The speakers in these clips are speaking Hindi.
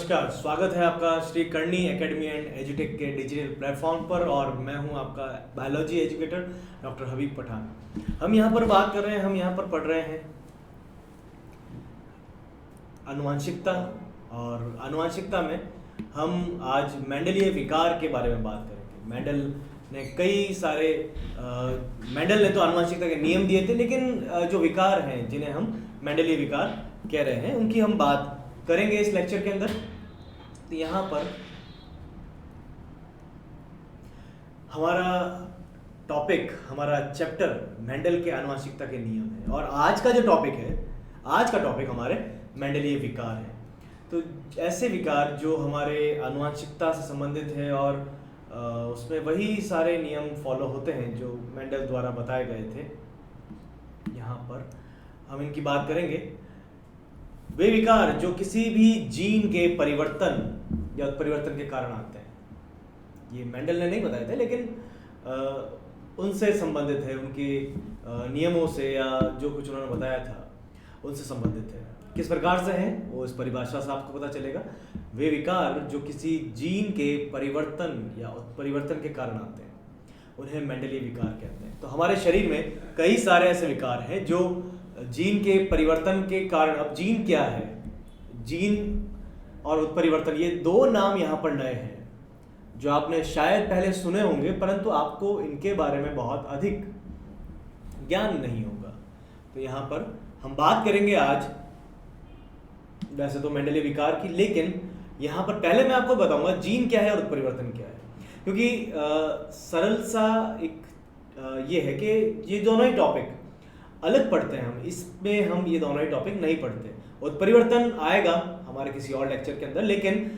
नमस्कार, स्वागत है आपका श्री कर्णी एकेडमी एंड एजुटेक के डिजिटल प्लेटफॉर्म पर। और मैं हूं आपका बायोलॉजी एजुकेटर डॉक्टर हबीब पठान। हम यहां पर बात कर रहे हैं, हम यहां पर पढ़ रहे हैं आनुवंशिकता। और आनुवंशिकता में हम आज मेंडलीय विकार के बारे में बात करेंगे। मेंडल ने तो आनुवंशिकता के नियम दिए थे, लेकिन जो विकार हैं जिन्हें हम मेंडलीय विकार कह रहे हैं उनकी हम बात करेंगे इस लेक्चर के अंदर। तो यहाँ पर हमारा टॉपिक, हमारा चैप्टर मेंडल के आनुवंशिकता के नियम है। और आज का टॉपिक हमारे मेंडलीय विकार है। तो ऐसे विकार जो हमारे आनुवंशिकता से संबंधित है और उसमें वही सारे नियम फॉलो होते हैं जो मेंडल द्वारा बताए गए थे। यहाँ पर हम इनकी बात करेंगे। वे विकार जो किसी भी जीन के परिवर्तन या उत्परिवर्तन के कारण आते हैं, ये मेंडल ने नहीं बताए थे, लेकिन उनसे संबंधित है, उनके नियमों से या जो कुछ उन्होंने बताया था उनसे संबंधित है। किस प्रकार से हैं वो इस परिभाषा से आपको पता चलेगा। वे विकार जो किसी जीन के परिवर्तन या उत्परिवर्तन के कारण आते हैं उन्हें मेंडलीय विकार कहते हैं। तो हमारे शरीर में कई सारे ऐसे विकार हैं जो जीन के परिवर्तन के कारण। अब जीन क्या है? जीन और उत्परिवर्तन, ये दो नाम यहाँ पर नए हैं जो आपने शायद पहले सुने होंगे, परंतु आपको इनके बारे में बहुत अधिक ज्ञान नहीं होगा। तो यहाँ पर हम बात करेंगे आज वैसे तो मेंडलीय विकार की, लेकिन यहाँ पर पहले मैं आपको बताऊंगा जीन क्या है और उत्परिवर्तन क्या है। क्योंकि सरल सा एक ये है कि ये दोनों ही टॉपिक अलग पढ़ते हैं हम, इसमें हम ये दोनों ही टॉपिक नहीं पढ़ते। उत्परिवर्तन आएगा हमारे किसी और लेक्चर के अंदर, लेकिन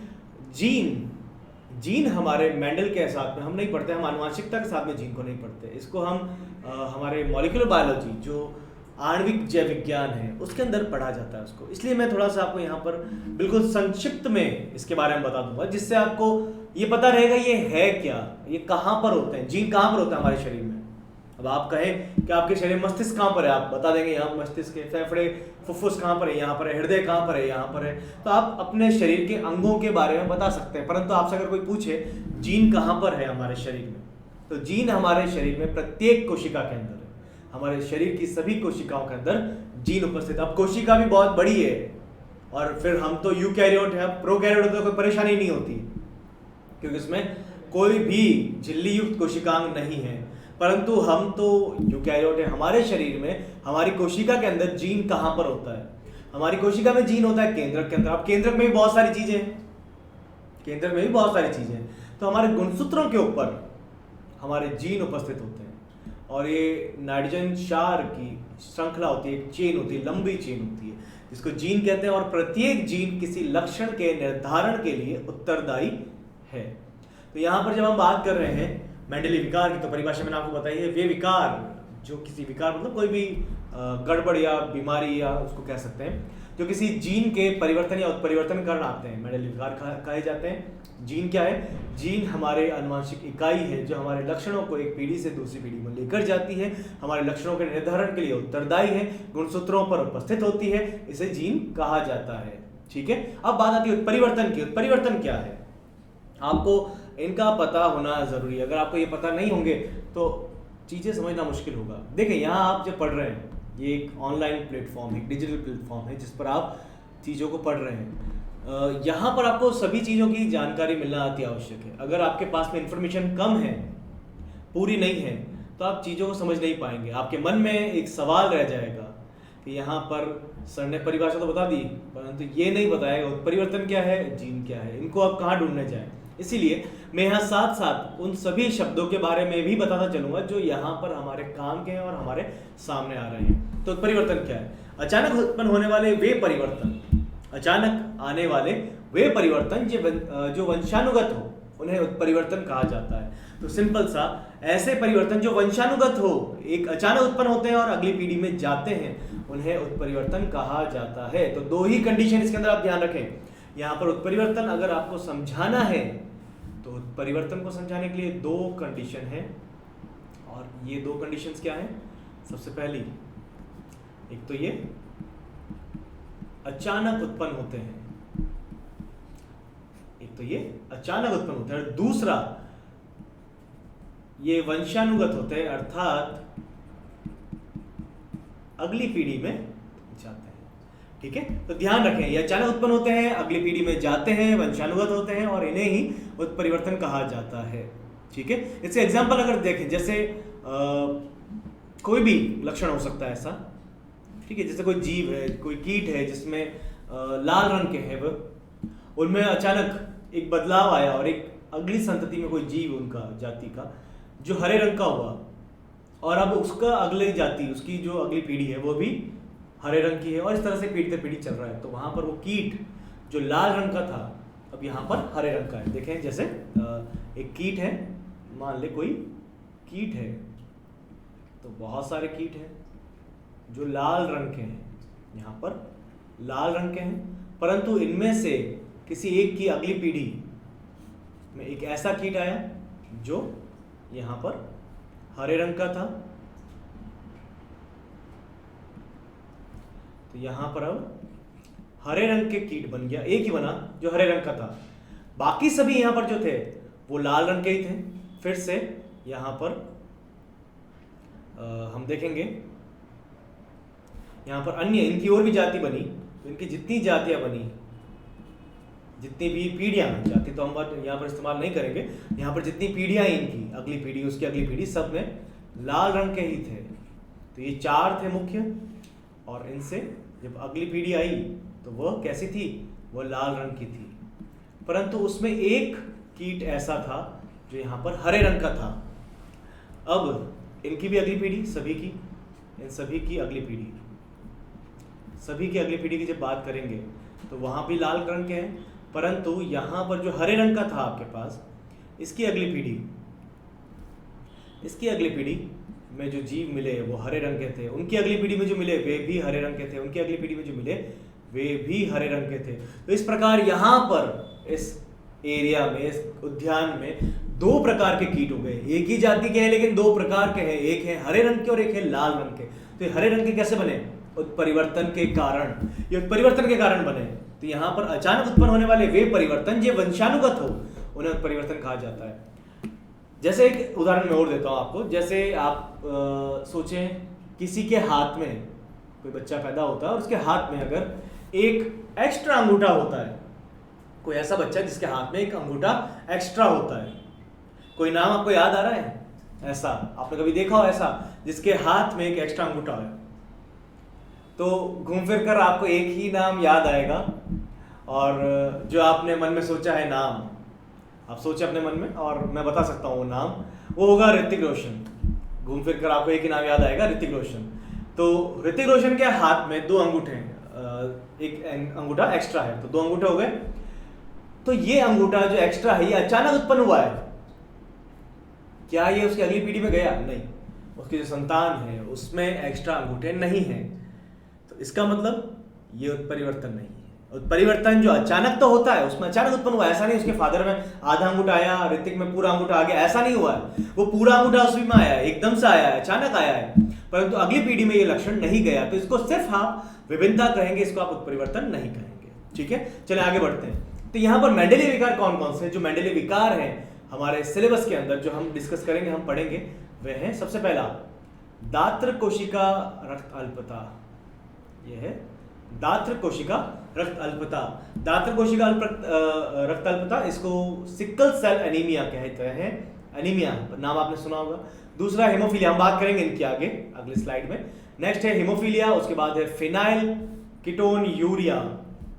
जीन हमारे मेंडल के साथ में हम नहीं पढ़ते, हम आनुवंशिकता के साथ में जीन को नहीं पढ़ते। इसको हम हमारे मॉलिक्यूलर बायोलॉजी जो आणविक जैव विज्ञान है उसके अंदर पढ़ा जाता है उसको। इसलिए मैं थोड़ा सा आपको यहाँ पर बिल्कुल संक्षिप्त में इसके बारे में बता दूंगा, जिससे आपको ये पता रहेगा ये है क्या, ये कहाँ पर होते हैं, जीन कहाँ पर होता है हमारे शरीर में। अब आप कहें कि आपके शरीर में मस्तिष्क कहाँ पर है, आप बता देंगे यहाँ मस्तिष्क है, फेफड़े फुफ्फुस कहाँ पर है, यहाँ पर है, हृदय कहाँ पर है, यहाँ पर है। तो आप अपने शरीर के अंगों के बारे में बता सकते हैं, परंतु आपसे अगर कोई पूछे जीन कहाँ पर है हमारे शरीर में, तो जीन हमारे शरीर में प्रत्येक कोशिका के अंदर है। हमारे शरीर की सभी कोशिकाओं के अंदर जीन उपस्थित। अब कोशिका भी बहुत बड़ी है और फिर हम तो यूकैरियोट है, प्रोकैरियोट तो कोई परेशानी नहीं होती क्योंकि इसमें कोई भी झिल्ली युक्त कोशिकांग नहीं है, परंतु हम तो यूकैरियोट है। हमारे शरीर में हमारी कोशिका के अंदर जीन कहाँ पर होता है? हमारी कोशिका में जीन होता है केंद्रक के अंदर। अब केंद्रक में भी बहुत सारी चीजें हैं, तो हमारे गुणसूत्रों के ऊपर हमारे जीन उपस्थित होते हैं और ये नाइट्रोजन क्षार की श्रृंखला होती है, एक चेन होती है, लंबी चेन होती है जिसको जीन कहते हैं। और प्रत्येक जीन किसी लक्षण के निर्धारण के लिए उत्तरदायी है। तो यहाँ पर जब हम बात कर रहे हैं मेंडलीय विकार की, तो परिभाषा मैंने आपको बताई है। वे विकार जो किसी विकार मतलब कोई भी गड़बड़ या बीमारी या उसको कह सकते हैं जो किसी जीन के परिवर्तन या उत्परिवर्तन कारण आते हैं, मेंडलीय विकार कहे जाते हैं। जीन क्या है? जीन हमारे आनुवंशिक इकाई है जो हमारे लक्षणों को एक पीढ़ी से दूसरी पीढ़ी में लेकर जाती है, हमारे लक्षणों के निर्धारण के लिए उत्तरदायी है, गुणसूत्रों पर उपस्थित होती है, इसे जीन कहा जाता है। ठीक है, अब बात आती है उत्परिवर्तन की। उत्परिवर्तन क्या है? आपको इनका पता होना जरूरी है। अगर आपको ये पता नहीं होंगे तो चीजें समझना मुश्किल होगा। देखिए, यहाँ आप जब पढ़ रहे हैं, ये एक ऑनलाइन प्लेटफॉर्म है, एक डिजिटल प्लेटफॉर्म है जिस पर आप चीज़ों को पढ़ रहे हैं। यहाँ पर आपको सभी चीज़ों की जानकारी मिलना अति आवश्यक है। अगर आपके पास में इंफॉर्मेशन कम है, पूरी नहीं है, तो आप चीज़ों को समझ नहीं पाएंगे। आपके मन में एक सवाल रह जाएगा कि यहाँ पर सर ने परिभाषा तो बता दी, परंतु ये नहीं बताएगा उत्परिवर्तन क्या है, जीन क्या है, इनको आप कहाँ ढूंढने जाएं। इसीलिए मैं यहाँ साथ साथ उन सभी शब्दों के बारे में भी बताता चलूंगा जो यहाँ पर हमारे काम के हैं और हमारे सामने आ रहे हैं। तो उत्परिवर्तन क्या है? अचानक उत्पन्न होने वाले वे परिवर्तन, अचानक आने वाले वे परिवर्तन जो वंशानुगत हो, उन्हें उत्परिवर्तन कहा जाता है। तो सिंपल सा, ऐसे परिवर्तन जो वंशानुगत हो, एक अचानक उत्पन्न होते हैं और अगली पीढ़ी में जाते हैं, उन्हें उत्परिवर्तन कहा जाता है। तो दो ही कंडीशन इसके अंदर आप ध्यान रखें। यहाँ पर उत्परिवर्तन अगर आपको समझाना है तो उत्परिवर्तन को समझाने के लिए दो कंडीशन है, और ये दो कंडीशंस क्या हैं? सबसे पहली, एक तो ये अचानक उत्पन्न होते हैं, तो ये अचानक उत्पन्न होता है। और दूसरा, ये वंशानुगत होते हैं, अर्थात अगली पीढ़ी में जाते हैं। ठीक है, तो ध्यान रखें, ये अचानक उत्पन्न होते हैं, अगली पीढ़ी में जाते हैं, वंशानुगत होते हैं और इन्हें ही उत्परिवर्तन कहा जाता है। ठीक है, इससे एग्जाम्पल अगर देखें, जैसे कोई भी लक्षण हो सकता है ऐसा, ठीक है, जैसे कोई जीव है, कोई कीट है जिसमें लाल रंग के हैं, वो उनमें अचानक एक बदलाव आया और एक अगली संतति में कोई जीव उनका जाति का जो हरे रंग का हुआ, और अब उसका अगली जाति, उसकी जो अगली पीढ़ी है वो भी हरे रंग की है, और इस तरह से पीढ़ी दर पीढ़ी चल रहा है। तो वहां पर वो कीट जो लाल रंग का था अब यहाँ पर हरे रंग का है। देखें, जैसे एक कीट है, मान ले कोई कीट है, तो बहुत सारे कीट हैं जो लाल रंग के हैं, यहाँ पर लाल रंग के हैं, परंतु इनमें से किसी एक की अगली पीढ़ी में एक ऐसा कीट आया जो यहाँ पर हरे रंग का था। तो यहाँ पर अब हरे रंग के कीट बन गया, एक ही बना जो हरे रंग का था, बाकी सभी यहाँ पर जो थे वो लाल रंग के ही थे। फिर से यहाँ पर हम देखेंगे, यहाँ पर अन्य इनकी और भी जाति बनी, तो इनकी जितनी जातियां बनी, जितनी भी पीढ़ियां, जाति तो हम यहाँ पर इस्तेमाल नहीं करेंगे, यहाँ पर जितनी पीढ़ियां इनकी, अगली पीढ़ी उसकी अगली पीढ़ी, सब में लाल रंग के ही थे। तो ये 4 थे मुख्य, और इनसे जब अगली पीढ़ी आई तो वह कैसी थी, वह लाल रंग की थी, परंतु उसमें एक कीट ऐसा था जो यहाँ पर हरे रंग का था। अब इनकी भी अगली पीढ़ी, सभी की, इन सभी की अगली पीढ़ी, सभी की अगली पीढ़ी की जब बात करेंगे तो वहाँ भी लाल रंग के हैं, परंतु यहाँ पर जो हरे रंग का था आपके पास, इसकी अगली पीढ़ी, इसकी अगली पीढ़ी में जो जीव मिले वो हरे रंग के थे, उनकी अगली पीढ़ी में जो मिले वे भी हरे रंग के थे, उनकी अगली पीढ़ी में जो मिले वे भी हरे रंग के थे। तो इस प्रकार यहाँ पर इस एरिया में, इस उद्यान में 2 प्रकार के कीट हो गए। एक ही जाति के हैं लेकिन 2 प्रकार के हैं, एक है हरे रंग के और एक है लाल रंग के। तो ये हरे रंग के कैसे बने, उत्परिवर्तन के कारण, ये उत्परिवर्तन के कारण बने। तो यहाँ पर अचानक उत्पन्न होने वाले वे परिवर्तन जो वंशानुगत हो उन्हें उत्परिवर्तन कहा जाता है। जैसे एक उदाहरण मैं और देता हूँ आपको, जैसे आप सोचें किसी के हाथ में कोई बच्चा पैदा होता है और उसके हाथ में अगर एक एक्स्ट्रा अंगूठा होता है, कोई ऐसा बच्चा जिसके हाथ में एक अंगूठा एक्स्ट्रा होता है, कोई नाम आपको याद आ रहा है ऐसा, आपने कभी देखा हो ऐसा जिसके हाथ में एक एक्स्ट्रा अंगूठा है? तो घूम फिर कर आपको एक ही नाम याद आएगा, और जो आपने मन में सोचा है नाम, आप सोचे अपने मन में और मैं बता सकता हूँ वो नाम, वो होगा ऋतिक रोशन। घूम फिर कर आपको एक ही नाम याद आएगा, ऋतिक रोशन। तो ऋतिक रोशन के हाथ में 2 अंगूठे हैं, एक अंगूठा एक्स्ट्रा है, तो 2 अंगूठे हो गए। तो ये अंगूठा जो एक्स्ट्रा है ये अचानक उत्पन्न हुआ है, क्या ये उसकी अगली पीढ़ी में गया? नहीं, उसकी जो संतान है उसमें एक्स्ट्रा अंगूठे नहीं है। तो इसका मतलब ये उत्परिवर्तन नहीं है। उत्परिवर्तन जो अचानक तो होता है, उसमें अचानक उत्पन्न हुआ, ऐसा नहीं उसके फादर में आधा अंगूठा आया, ऋतिक में पूरा अंगूठा आ गया, ऐसा नहीं हुआ है। वो पूरा अंगूठा उसी में आया है, एकदम से आया है, अचानक आया है, परंतु अगली पीढ़ी में ये लक्षण नहीं गया। तो इसको सिर्फ आप विभिन्नता कहेंगे, इसको आप उत्परिवर्तन नहीं कहेंगे। ठीक है, चले आगे बढ़ते हैं। तो यहाँ पर मेंडेलिय विकार कौन कौन से, जो मेंडेलिय विकार हैं हमारे सिलेबस के अंदर जो हम डिस्कस करेंगे, हम पढ़ेंगे, वह है सबसे पहला दात्र कोशिका रक्त अल्पता। यह है दात्र कोशिका रक्त अल्पता। दात्र कोशिका रक्त अल्पता, इसको सिकल सेल एनीमिया कहते हैं। एनीमिया नाम आपने सुना होगा। दूसरा हेमोफीलिया, हम बात करेंगे इनके आगे अगले स्लाइड में। नेक्स्ट है हेमोफीलिया, उसके बाद है फिनाइल कीटोन यूरिया,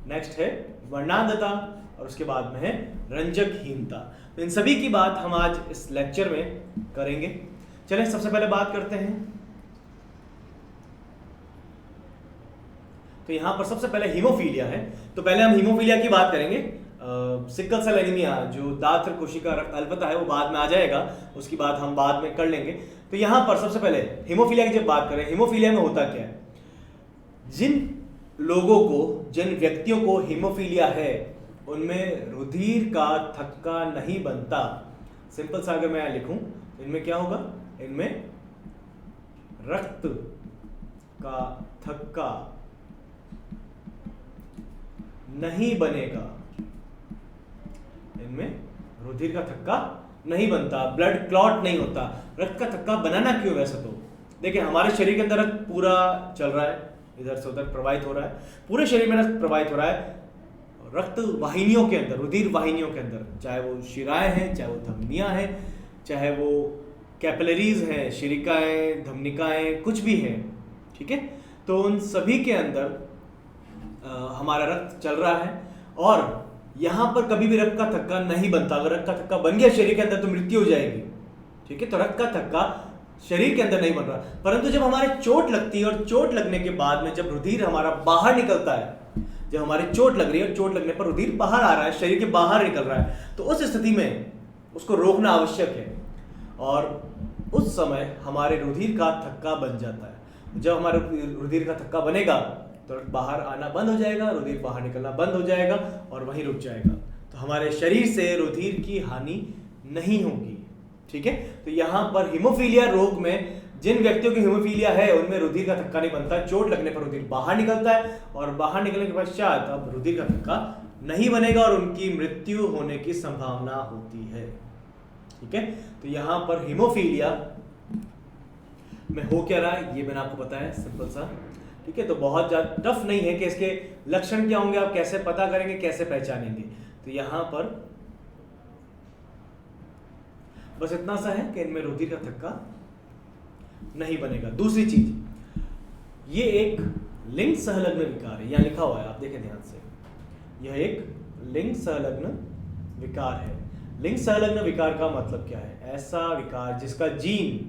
नेक्स्ट है वर्णांधता, और उसके बाद में है रंजकहीनता। तो इन सभी की बात हम आज इस लेक्चर में करेंगे। चलें सबसे पहले बात करते हैं। तो यहाँ पर सबसे पहले हीमोफीलिया है, तो पहले हम हीमोफीलिया की बात करेंगे। सिकल सेल एनीमिया जो दात्र कोशिका रक्त अल्पता है वो बाद में आ जाएगा, उसकी बात हम बाद में कर लेंगे। तो यहाँ पर सबसे पहले हीमोफीलिया की जब बात करें, हीमोफीलिया में होता क्या है, जिन लोगों को, जिन व्यक्तियों को हीमोफीलिया है उनमें रुधिर का थक्का नहीं बनता। सिंपल सा अगर मैं लिखूं, इनमें क्या होगा, इनमें रक्त का थक्का नहीं बनेगा। इनमें रुधिर का थक्का नहीं बनता, ब्लड क्लॉट नहीं होता। रक्त का थक्का बनाना क्यों? वैसे तो देखिए, हमारे शरीर के अंदर रक्त पूरा चल रहा है, इधर से उधर प्रवाहित हो रहा है, पूरे शरीर में रक्त प्रवाहित हो रहा है रक्त वाहिनियों के अंदर, रुधिर वाहिनियों के अंदर, चाहे वो शिराएं हैं, चाहे वो धमनियां हैं, चाहे वो कैपिलरीज हैं, शिरिकाएं, धमनिकाएं, कुछ भी है, ठीक है। तो उन सभी के अंदर हमारा रक्त चल रहा है और यहाँ पर कभी भी रक्त का थक्का नहीं बनता। अगर रक्त का थक्का बन गया शरीर के अंदर तो मृत्यु हो जाएगी, ठीक है। तो रक्त का थक्का शरीर के अंदर नहीं बन रहा, परंतु जब हमारे चोट लगती है और चोट लगने के बाद में जब रुधिर हमारा बाहर निकलता है, जब हमारी चोट लग रही है और चोट लगने पर रुधिर बाहर आ रहा है, शरीर के बाहर निकल रहा है, तो उस स्थिति में उसको रोकना आवश्यक है और उस समय हमारे रुधिर का थक्का बन जाता है। जब हमारे रुधिर का थक्का बनेगा तो बाहर आना बंद हो जाएगा, रुधिर बाहर निकलना बंद हो जाएगा और वहीं रुक जाएगा। तो हमारे शरीर से रुधिर की हानि नहीं होगी, ठीक है। तो यहाँ पर हीमोफीलिया रोग में जिन व्यक्तियों की हीमोफीलिया है उनमें रुधिर का थक्का नहीं बनता, चोट लगने पर रुधिर बाहर निकलता है और बाहर निकलने के पश्चात अब रुधिर का थक्का नहीं बनेगा और उनकी मृत्यु होने की संभावना होती है, ठीक है। तो यहाँ पर हीमोफीलिया में हो क्या रहा है ये मैंने आपको बताया, सिंपल सा, ठीक है। तो बहुत ज्यादा टफ नहीं है कि इसके लक्षण क्या होंगे, आप कैसे पता करेंगे, कैसे पहचानेंगे। तो यहाँ पर बस इतना सा है कि इनमें रुधिर का थक्का नहीं बनेगा। दूसरी चीज, ये एक लिंग संलग्न विकार है, यहाँ लिखा हुआ है, आप देखें ध्यान से, यह एक लिंग संलग्न विकार है। लिंग संलग्न विकार का मतलब क्या है? ऐसा विकार जिसका जीन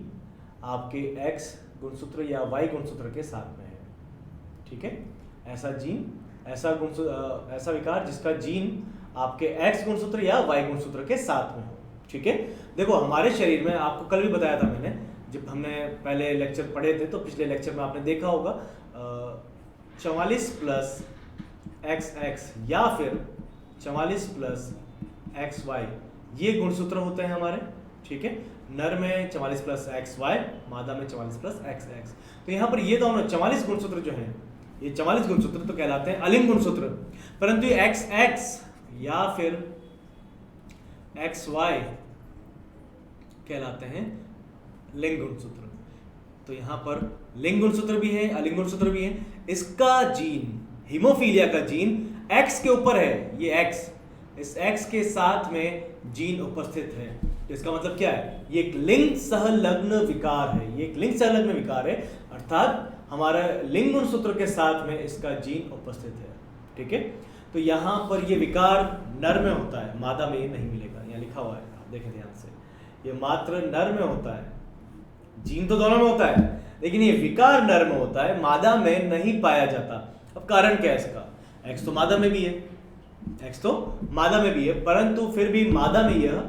आपके X गुणसूत्र या Y गुणसूत्र के साथ में है, ठीक है। ऐसा जीन, ऐसा विकार जिसका जीन आपके X गुणसूत्र या Y गुणसूत्र के साथ में हो, ठीक है। देखो, हमारे शरीर में, आपको कल भी बताया था मैंने, जब हमने पहले लेक्चर पढ़े थे तो पिछले लेक्चर में आपने देखा होगा 44 प्लस XX या फिर 44 प्लस XY, ये गुणसूत्र होते हैं हमारे, ठीक है। नर में 44 प्लस XY, मादा में 44 प्लस XX। तो यहाँ पर ये दोनों 44 गुणसूत्र जो हैं, ये 44 गुणसूत्र तो कहलाते हैं अलिंग गुणसूत्र, परंतु ये XX या फिर XY कहलाते हैं लिंग गुणसूत्र। तो यहाँ पर लिंग गुणसूत्र भी है, अलिंग गुणसूत्र भी है। इसका जीन, हीमोफीलिया का जीन X के ऊपर है, ये X, इस X के साथ में जीन उपस्थित है। इसका मतलब क्या है? ये एक लिंग संलग्न विकार है, ये एक लिंग संलग्न विकार है, अर्थात हमारा लिंग गुणसूत्र के साथ में इसका जीन उपस्थित है, ठीक है। तो यहाँ पर ये विकार नर में होता है, मादा में ये नहीं मिलेगा, यहाँ लिखा हुआ है, आप देखें ध्यान से, ये मात्र नर में होता है। जीन तो दोनों में होता है, लेकिन ये विकार नर में होता है, मादा में नहीं पाया जाता। अब कारण क्या है इसका? X तो मादा में भी है, X तो मादा में भी है, परंतु फिर भी मादा में यह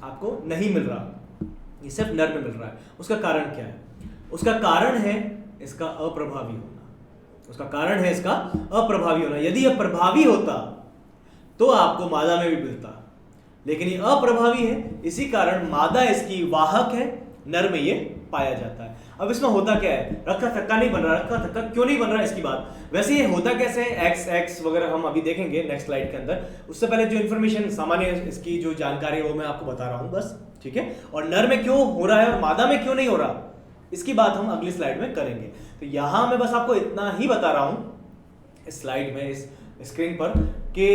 आपको नहीं मिल रहा, ये सिर्फ नर में मिल रहा है। उसका कारण क्या है? उसका कारण है इसका अप्रभावी होना, उसका कारण है इसका अप्रभावी होना। यदि यह प्रभावी होता तो आपको मादा में भी मिलता, लेकिन ये अप्रभावी है, इसी कारण मादा इसकी वाहक है, नर में ये पाया जाता है। अब इसमें होता क्या है? रक्त का थक्का नहीं बन रहा। रक्त का थक्का क्यों नहीं बन रहा इसकी बात, वैसे ये होता कैसे है, XX वगैरह हम अभी देखेंगे नेक्स्ट स्लाइड के अंदर। उससे पहले जो इन्फॉर्मेशन सामान्य इसकी जो जानकारी है वो मैं आपको बता रहा हूँ बस, ठीक है। और नर में क्यों हो रहा है और मादा में क्यों नहीं हो रहा, इसकी बात हम अगली स्लाइड में करेंगे। तो यहाँ मैं बस आपको इतना ही बता रहा हूँ इस स्लाइड में, इस स्क्रीन पर, कि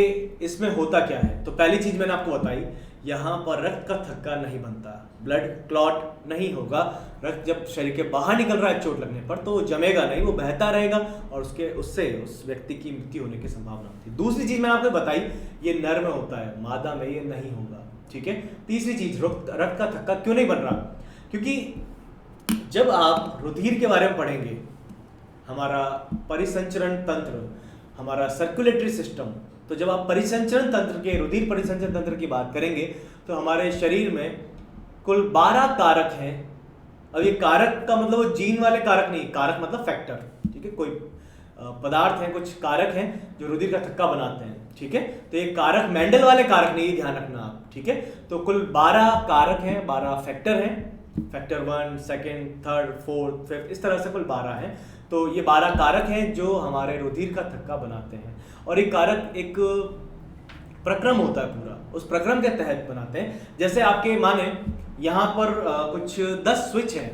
इसमें होता क्या है। तो पहली चीज मैंने आपको बताई, यहाँ पर रक्त का थक्का नहीं बनता, ब्लड क्लॉट नहीं होगा। रक्त जब शरीर के बाहर निकल रहा है चोट लगने पर तो वो जमेगा नहीं, वो बहता रहेगा और उससे उस व्यक्ति की मृत्यु होने की संभावना होती है। दूसरी चीज मैंने आपको बताई, ये नर में होता है, मादा में ये नहीं होगा, ठीक है। तीसरी चीज, रक्त का थक्का क्यों नहीं बन रहा, क्योंकि जब आप रुधिर के बारे में पढ़ेंगे, हमारा परिसंचरण तंत्र, हमारा सर्कुलेटरी सिस्टम, तो जब आप परिसंचरण तंत्र के, रुधिर परिसंचरण तंत्र की बात करेंगे तो हमारे शरीर में कुल 12 कारक हैं। अब ये कारक का मतलब वो जीन वाले कारक नहीं, कारक मतलब फैक्टर, ठीक है। कोई पदार्थ हैं, कुछ कारक हैं जो रुधिर का थक्का बनाते हैं, ठीक है। तो ये कारक मेंडल वाले कारक नहीं, ध्यान रखना आप, ठीक है। तो कुल 12 कारक हैं, 12 फैक्टर हैं, फैक्टर 1, 2, 3, 4, 5, इस तरह से कुल 12 हैं। तो ये 12 कारक हैं जो हमारे रुधिर का थक्का बनाते हैं। और ये कारक एक प्रक्रम होता है पूरा, उस प्रक्रम के तहत बनाते हैं। जैसे आपके माने यहाँ पर कुछ 10 स्विच हैं,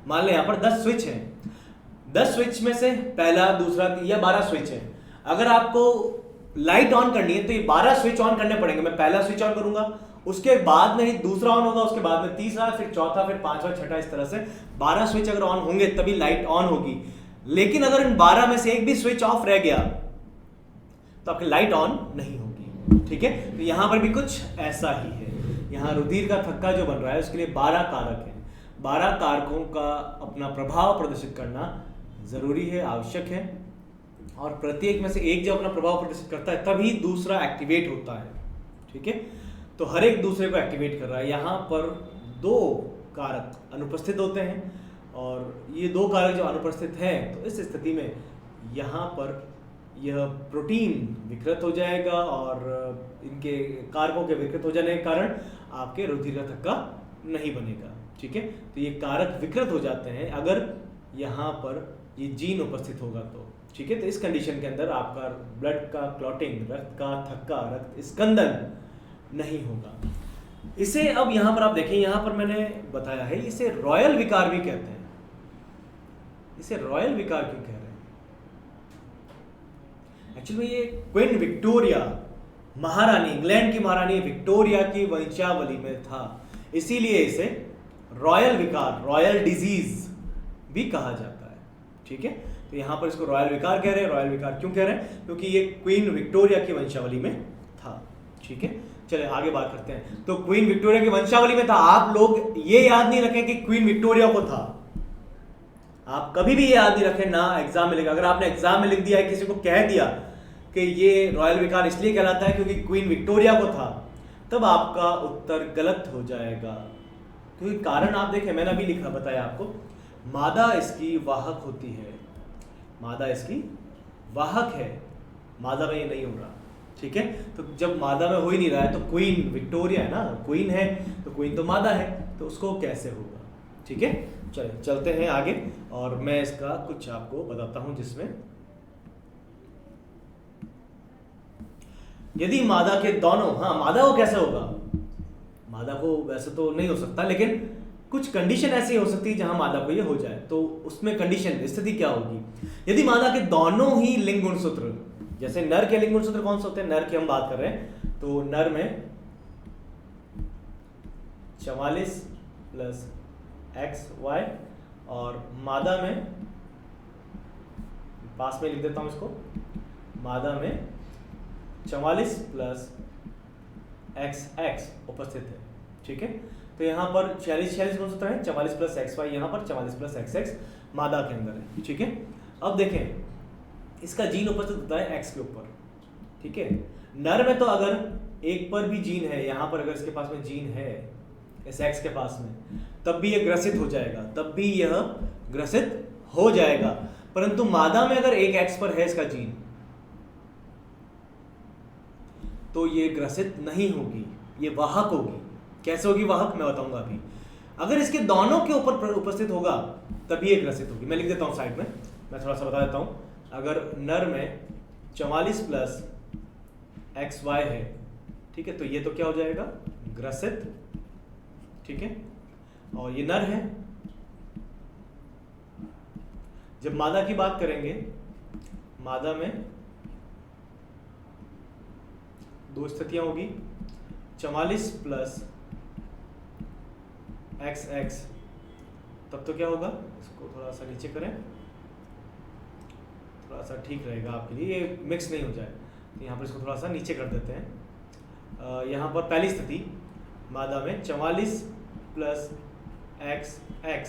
मान लें यहाँ पर 10 स्विच हैं, 10 स्विच में से पहला, दूसरा या 12 स्विच हैं। अगर आपको लाइट ऑन करनी है तो ये 12 स्विच ऑन करने पड़ेंगे। मैं पहला स्विच ऑन करूंगा, उसके बाद में ही दूसरा ऑन होगा, उसके बाद में तीसरा, फिर चौथा, फिर पांचवा, छठा, इस तरह से 12 स्विच अगर ऑन होंगे तभी लाइट ऑन होगी। लेकिन अगर इन 12 में से एक भी स्विच ऑफ रह गया तो आपकी लाइट ऑन नहीं होगी। ठीक है, तो यहां पर भी कुछ ऐसा ही है। यहाँ रुधिर का थक्का जो बन रहा है उसके लिए 12 कारक हैं। 12 कारकों का अपना प्रभाव प्रदर्शित करना जरूरी है, आवश्यक है, और प्रत्येक में से एक जब अपना प्रभाव प्रदर्शित करता है तभी दूसरा एक्टिवेट होता है। ठीक है, तो हर एक दूसरे को एक्टिवेट कर रहा है। यहाँ पर 2 कारक अनुपस्थित होते हैं, और ये 2 कारक जो अनुपस्थित हैं तो इस स्थिति में यहाँ पर यह प्रोटीन विकृत हो जाएगा, और इनके कारकों के विकृत हो जाने के कारण आपके रुधिर का थक्का नहीं बनेगा। ठीक है, तो ये कारक विकृत हो जाते हैं अगर यहाँ पर ये जीन उपस्थित होगा तो। ठीक है, तो इस कंडीशन के अंदर आपका ब्लड का क्लॉटिंग, रक्त का थक्का, रक्त स्कंदन नहीं होगा। इसे अब यहाँ पर आप देखें, यहाँ पर मैंने बताया है इसे रॉयल विकार भी कहते हैं। इसे रॉयल विकार क्यों कह रहे हैं? एक्चुअली ये क्वीन विक्टोरिया महारानी, इंग्लैंड की महारानी विक्टोरिया की वंशावली में था, इसीलिए इसे रॉयल विकार, रॉयल डिजीज भी कहा जाता है। ठीक है, तो यहां पर इसको रॉयल विकार कह रहे हैं। रॉयल विकार क्यों कह रहे हैं? क्योंकि ये क्वीन विक्टोरिया की वंशावली में था। ठीक है, चलिए आगे बात करते हैं। तो क्वीन विक्टोरिया की वंशावली में था। आप लोग ये याद नहीं रखें कि क्वीन विक्टोरिया को था, आप कभी भी ये याद नहीं रखें ना एग्जाम में लिखा। अगर आपने एग्जाम में लिख दिया है, किसी को कह दिया कि ये रॉयल विकार इसलिए कहलाता है क्योंकि क्वीन विक्टोरिया को था, तब आपका उत्तर गलत हो जाएगा। क्योंकि कारण आप देखें, मैंने अभी लिखा, बताया आपको, मादा इसकी वाहक होती है। मादा इसकी वाहक है, मादा में ये नहीं हो रहा। ठीक है, तो जब मादा में हो ही नहीं रहा है तो क्वीन विक्टोरिया है ना, क्वीन है तो क्वीन तो मादा है, तो उसको कैसे होगा? ठीक है, चलिए चलते हैं आगे, और मैं इसका कुछ आपको बताता हूं जिसमें यदि मादा के दोनों, हाँ मादा को कैसे होगा? मादा को वैसे तो नहीं हो सकता, लेकिन कुछ कंडीशन ऐसी हो सकती है जहां मादा को ये हो जाए, तो उसमें कंडीशन, स्थिति क्या होगी? यदि मादा के दोनों ही लिंग गुणसूत्र, जैसे नर के लिंग गुणसूत्र कौन से होते हैं, नर की हम बात कर रहे हैं, तो नर में 44 प्लस XY, और मादा में, पास में लिख देता हूं इसको, मादा में 44 प्लस XX उपस्थित है। ठीक है, तो यहाँ पर 46 गुणसूत्र है, 44 प्लस XY, यहाँ पर 44 प्लस XX मादा के अंदर है। ठीक है, अब देखें इसका जीन उपस्थित होता है X के ऊपर। ठीक है, नर में तो अगर एक पर भी जीन है, यहाँ पर अगर इसके पास में जीन है इस X के पास में, तब भी यह ग्रसित हो जाएगा, तब भी यह ग्रसित हो जाएगा। परंतु मादा में अगर एक X पर है इसका जीन, तो ये ग्रसित नहीं होगी, ये वाहक होगी। कैसे होगी वाहक, मैं बताऊंगा अभी। अगर इसके दोनों के ऊपर उपस्थित होगा तभी ये ग्रसित होगी। मैं लिख देता हूं साइड में, मैं थोड़ा सा बता देता हूं। अगर नर में 44 प्लस XY है, ठीक है, तो ये तो क्या हो जाएगा, ग्रसित। ठीक है, और ये नर है। जब मादा की बात करेंगे, मादा में 2 स्थितियां होगी, 44 प्लस XX, तब तो क्या होगा, इसको थोड़ा सा नीचे करें, थोड़ा सा ठीक रहेगा आपके लिए, ये मिक्स नहीं हो जाए, तो यहाँ पर इसको थोड़ा सा नीचे कर देते हैं। यहाँ पर पहली स्थिति मादा में 44 प्लस XX,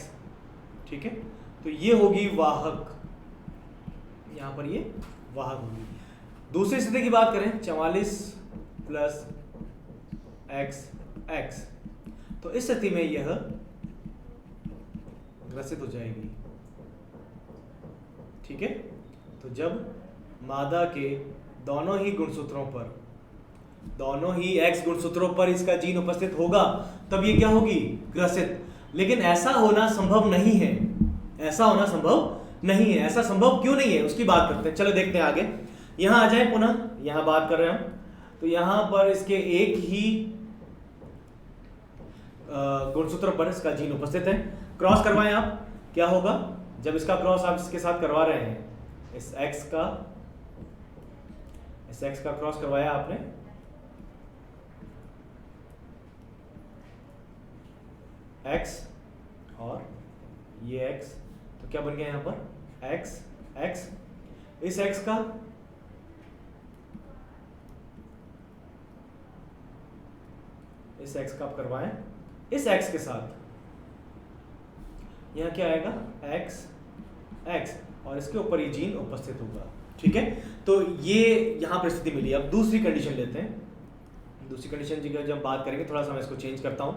ठीक है, तो ये होगी वाहक, यहाँ पर ये वाहक होगी। दूसरी स्थिति की बात करें, 44 प्लस XX, तो इस स्थिति में यह ग्रसित हो जाएगी। ठीक है, तो जब मादा के दोनों ही गुणसूत्रों पर, दोनों ही X गुणसूत्रों पर इसका जीन उपस्थित होगा, तब ये क्या होगी, ग्रसित। लेकिन ऐसा होना संभव नहीं है, ऐसा होना संभव नहीं है। ऐसा संभव क्यों नहीं है, उसकी बात करते हैं। चलो देखते हैं आगे। यहां आ जाए पुनः, यहां बात कर रहे हैं हम, तो यहां पर इसके एक ही गुणसूत्र पर इसका जीन उपस्थित है। क्रॉस करवाएं आप, क्या होगा जब इसका क्रॉस आप इसके साथ करवा रहे हैं, इस x का क्रॉस करवाया आपने, x और ये x, तो क्या बन गया यहां पर x इस x का आप करवाएं इस x के साथ, यहां क्या आएगा x और इसके ऊपर ये जीन उपस्थित होगा। ठीक है, तो ये यहां पर स्थिति मिली। अब दूसरी कंडीशन लेते हैं। दूसरी कंडीशन की जब बात करेंगे, थोड़ा सा मैं इसको चेंज करता हूं।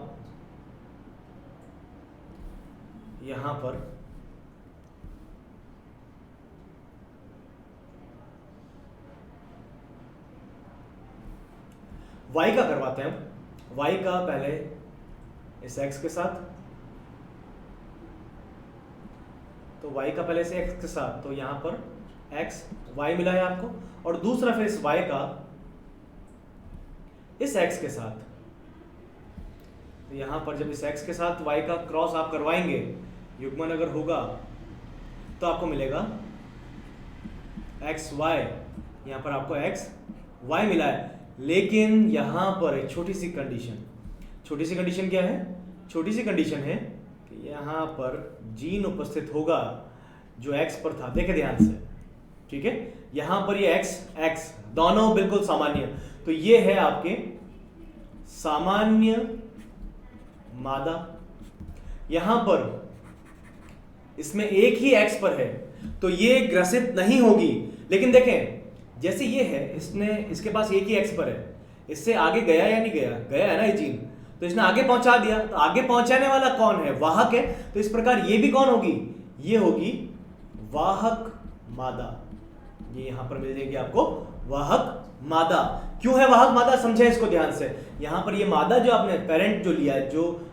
यहां पर y का करवाते हैं। y का पहले इस x के साथ, तो y का पहले से x के साथ, तो यहां पर x y मिला है आपको, और दूसरा फिर इस y का इस x के साथ। तो यहां पर जब इस x के साथ y का क्रॉस आप करवाएंगे, युग्मन अगर होगा तो आपको मिलेगा x y, यहां पर आपको x y मिला है। लेकिन यहां पर एक छोटी सी कंडीशन क्या है? छोटी सी कंडीशन है कि यहां पर जीन उपस्थित होगा जो x पर था। देखें ध्यान से, ठीक है, यहां पर ये x दोनों बिल्कुल सामान्य, तो ये है आपके सामान्य मादा। यहां पर इसमें एक ही x पर है, तो ये ग्रसित नहीं होगी। लेकिन देखें, जैसे ये है, इसके पास एक ही x पर है, इससे आगे गया या नहीं गया? गया है ना ये जीन, तो इसने आगे पहुंचा दिया। तो आगे पहुंचाने वाला कौन है? वाहक है। तो इस प्रकार ये भी कौन होगी? ये होगी वाहक मादा। ये यहां पर मिल जाएगी आपको वाहक मादा। क्यों है वाहक मादा? समझे इसको ध्यान से। यहां पर ये मादा जो आपने पेरेंट जो लिया है, जो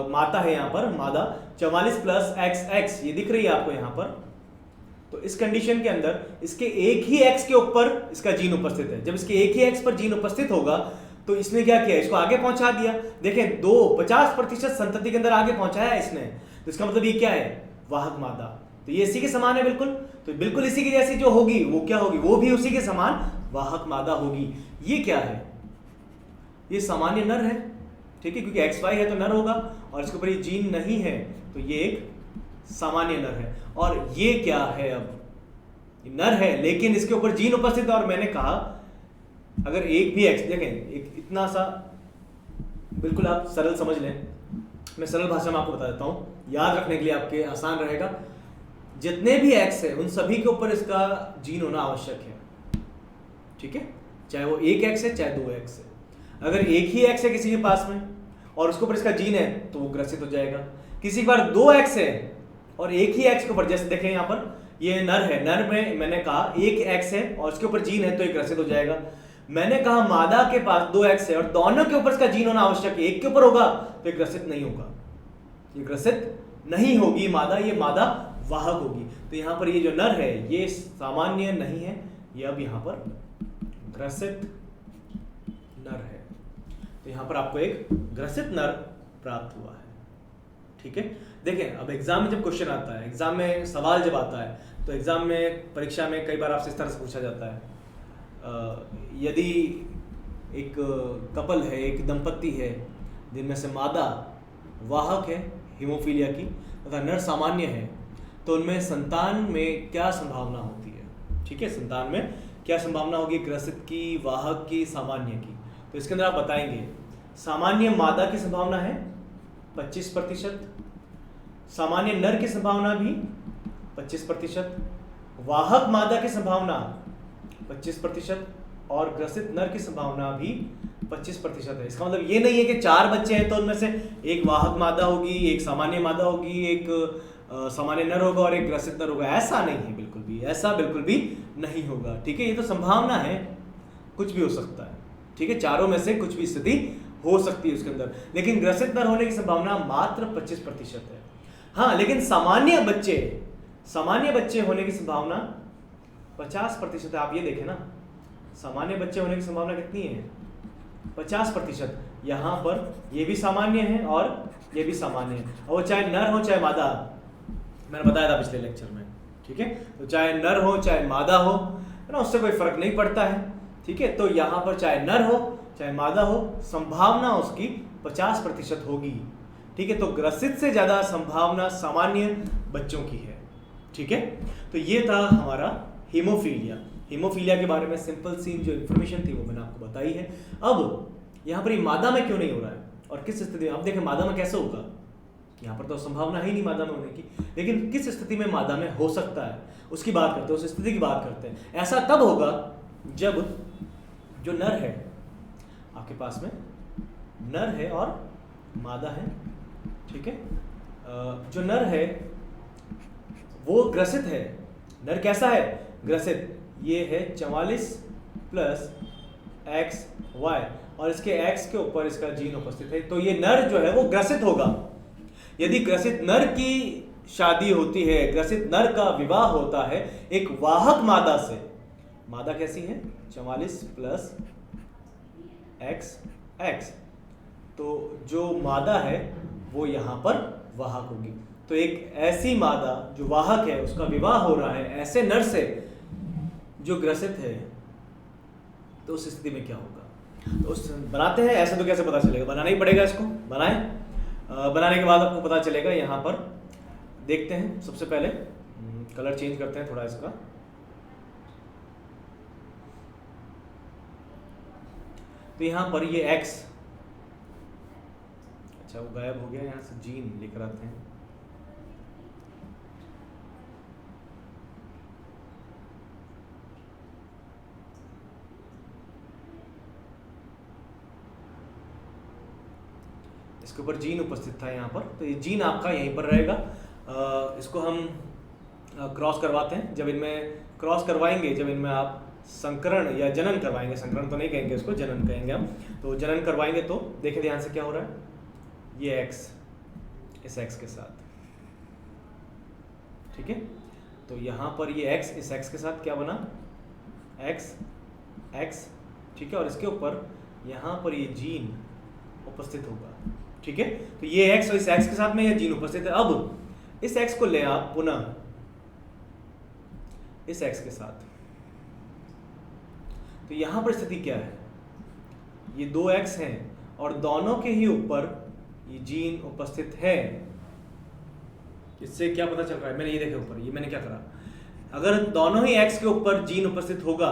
माता है यहां पर मादा 44 प्लस XX, ये दिख रही है आपको यहां पर। तो इस कंडीशन के अंदर इसके एक ही x के ऊपर इसका जीन उपस्थित है। जब इसके एक ही x पर जीन उपस्थित होगा तो इसने क्या किया? इसको आगे पहुंचा दिया। देखें, 50% संतति के अंदर आगे पहुंचाया इसने, तो इसका मतलब ये क्या है? वाहक मादा। तो ये इसी के समान है बिल्कुल। तो बिल्कुल इसी की जैसी जो होगी वो क्या होगी? वो भी उसी के समान वाहक मादा होगी। ये क्या है? ये सामान्य नर है, ठीक है, क्योंकि XY है तो नर होगा, और इसके ऊपर ये जीन नहीं है तो ये एक सामान्य नर है। और ये क्या है? अब नर है लेकिन इसके ऊपर जीन उपस्थित है। और मैंने कहा अगर एक भी x, देखें एक इतना सा, बिल्कुल आप सरल समझ लें, मैं सरल भाषा में आपको बता देता हूं, याद रखने के लिए आपके आसान रहेगा। जितने भी x है उन सभी के ऊपर इसका जीन होना आवश्यक है, ठीक है, चाहे वो एक x है चाहे 2x है। अगर एक ही x है किसी के पास में और उसके ऊपर इसका जीन है तो वो ग्रसित हो जाएगा। किसी बार 2x है और एक ही x के ऊपर, जैसे देखें यहाँ पर ये नर है, नर में मैंने कहा एक x है और उसके ऊपर जीन है तो ये ग्रसित हो जाएगा। मैंने कहा मादा के पास 2x है और दोनों के ऊपर इसका जीन होना आवश्यक है, एक के ऊपर होगा तो ये ग्रसित नहीं होगा, ये ग्रसित नहीं होगी मादा, ये मादा वाहक होगी। तो यहाँ पर ये जो नर है ये सामान्य नहीं है, ये अब यहाँ पर ग्रसित नर है। तो यहाँ पर आपको एक ग्रसित नर प्राप्त हुआ है, ठीक है। देखें, अब एग्जाम में जब क्वेश्चन आता है, एग्जाम में सवाल जब आता है, तो एग्जाम में परीक्षा में कई बार आपसे इस तरह से पूछा जाता है, यदि एक कपल है, एक दंपत्ति है जिनमें से मादा वाहक है हीमोफीलिया की तथा नर सामान्य है, तो उनमें संतान में क्या संभावना होती है, ठीक है, संतान में क्या संभावना होगी ग्रसित की, वाहक की, सामान्य की। तो इसके अंदर आप बताएंगे सामान्य मादा की संभावना है 25%, सामान्य नर की संभावना भी 25%, वाहक मादा की संभावना 25% और ग्रसित नर की संभावना भी 25% है। इसका मतलब ये नहीं है कि 4 बच्चे हैं तो उनमें से एक वाहक मादा होगी, एक सामान्य मादा होगी, एक सामान्य नर होगा और एक ग्रसित नर होगा। ऐसा नहीं है, बिल्कुल भी ऐसा बिल्कुल भी नहीं होगा, ठीक है। ये तो संभावना है, कुछ भी हो सकता है, ठीक है, चारों में से कुछ भी स्थिति हो सकती है उसके अंदर, लेकिन ग्रसित नर होने की संभावना मात्र 25% है। हाँ, लेकिन सामान्य बच्चे होने की संभावना 50% है। आप ये देखें ना, सामान्य बच्चे होने की संभावना कितनी है? 50%। यहाँ पर ये भी सामान्य है और ये भी सामान्य है, और वो चाहे नर हो चाहे मादा, मैंने बताया था पिछले लेक्चर में, ठीक है। तो चाहे नर हो चाहे मादा हो, है ना, उससे कोई फर्क नहीं पड़ता है, ठीक है। तो यहाँ पर चाहे नर हो चाहे मादा हो, संभावना उसकी 50% होगी, ठीक है। तो ग्रसित से ज़्यादा संभावना सामान्य बच्चों की है, ठीक है। तो ये था हमारा हीमोफीलिया। हीमोफीलिया के बारे में सिंपल सी जो इन्फॉर्मेशन थी वो मैंने आपको बताई है। अब यहाँ पर ये मादा में क्यों नहीं हो रहा है और किस स्थिति में? आप देखें मादा में कैसे होगा, यहाँ पर तो संभावना है नहीं मादा में होने की, लेकिन किस स्थिति में मादा में हो सकता है उसकी बात करते हैं, उस स्थिति की बात करते हैं। ऐसा तब होगा जब जो नर है, आपके पास में नर है और मादा है, ठीक है। जो नर है वो ग्रसित है। नर कैसा है? ग्रसित। ये है 44 + XY और इसके X के ऊपर इसका जीन उपस्थित है, तो ये नर जो है वो ग्रसित होगा। यदि ग्रसित नर की शादी होती है, ग्रसित नर का विवाह होता है एक वाहक मादा से, मादा कैसी है? 44 + XX, तो जो मादा है वो यहाँ पर वाहक होगी। तो एक ऐसी मादा जो वाहक है उसका विवाह हो रहा है ऐसे नर से जो ग्रसित है, तो उस स्थिति में क्या होगा? तो उस बनाते हैं। ऐसे तो कैसे पता चलेगा? बनाना ही पड़ेगा, इसको बनाएं। बनाने के बाद आपको पता चलेगा। यहाँ पर देखते हैं, सबसे पहले कलर चेंज करते हैं थोड़ा इसका। तो यहाँ पर ये X, अच्छा वो गायब हो गया, यहाँ से जीन लेकर आते हैं। इसके ऊपर जीन उपस्थित था यहाँ पर, तो ये जीन आपका यहीं पर रहेगा। इसको हम क्रॉस करवाते हैं। जब इनमें क्रॉस करवाएंगे, जब इनमें आप संकरण या जनन करवाएंगे, संकरण तो नहीं कहेंगे इसको, जनन कहेंगे हम, तो जनन करवाएंगे तो देखें ध्यान से क्या हो रहा है। ये X इस X के साथ, ठीक है। तो यहाँ पर ये X इस X के साथ क्या बना? X, ठीक है। और इसके ऊपर यहाँ पर ये जीन उपस्थित होगा, ठीक है। तो ये X और इस X के साथ में ये जीन उपस्थित है। अब इस X को ले आप पुनः इस X के साथ, तो यहां पर स्थिति क्या है? ये 2 X हैं और दोनों के ही ऊपर ये जीन उपस्थित है। इससे क्या पता चल रहा है? मैंने ये देखे ऊपर, ये मैंने क्या करा, अगर दोनों ही X के ऊपर जीन उपस्थित होगा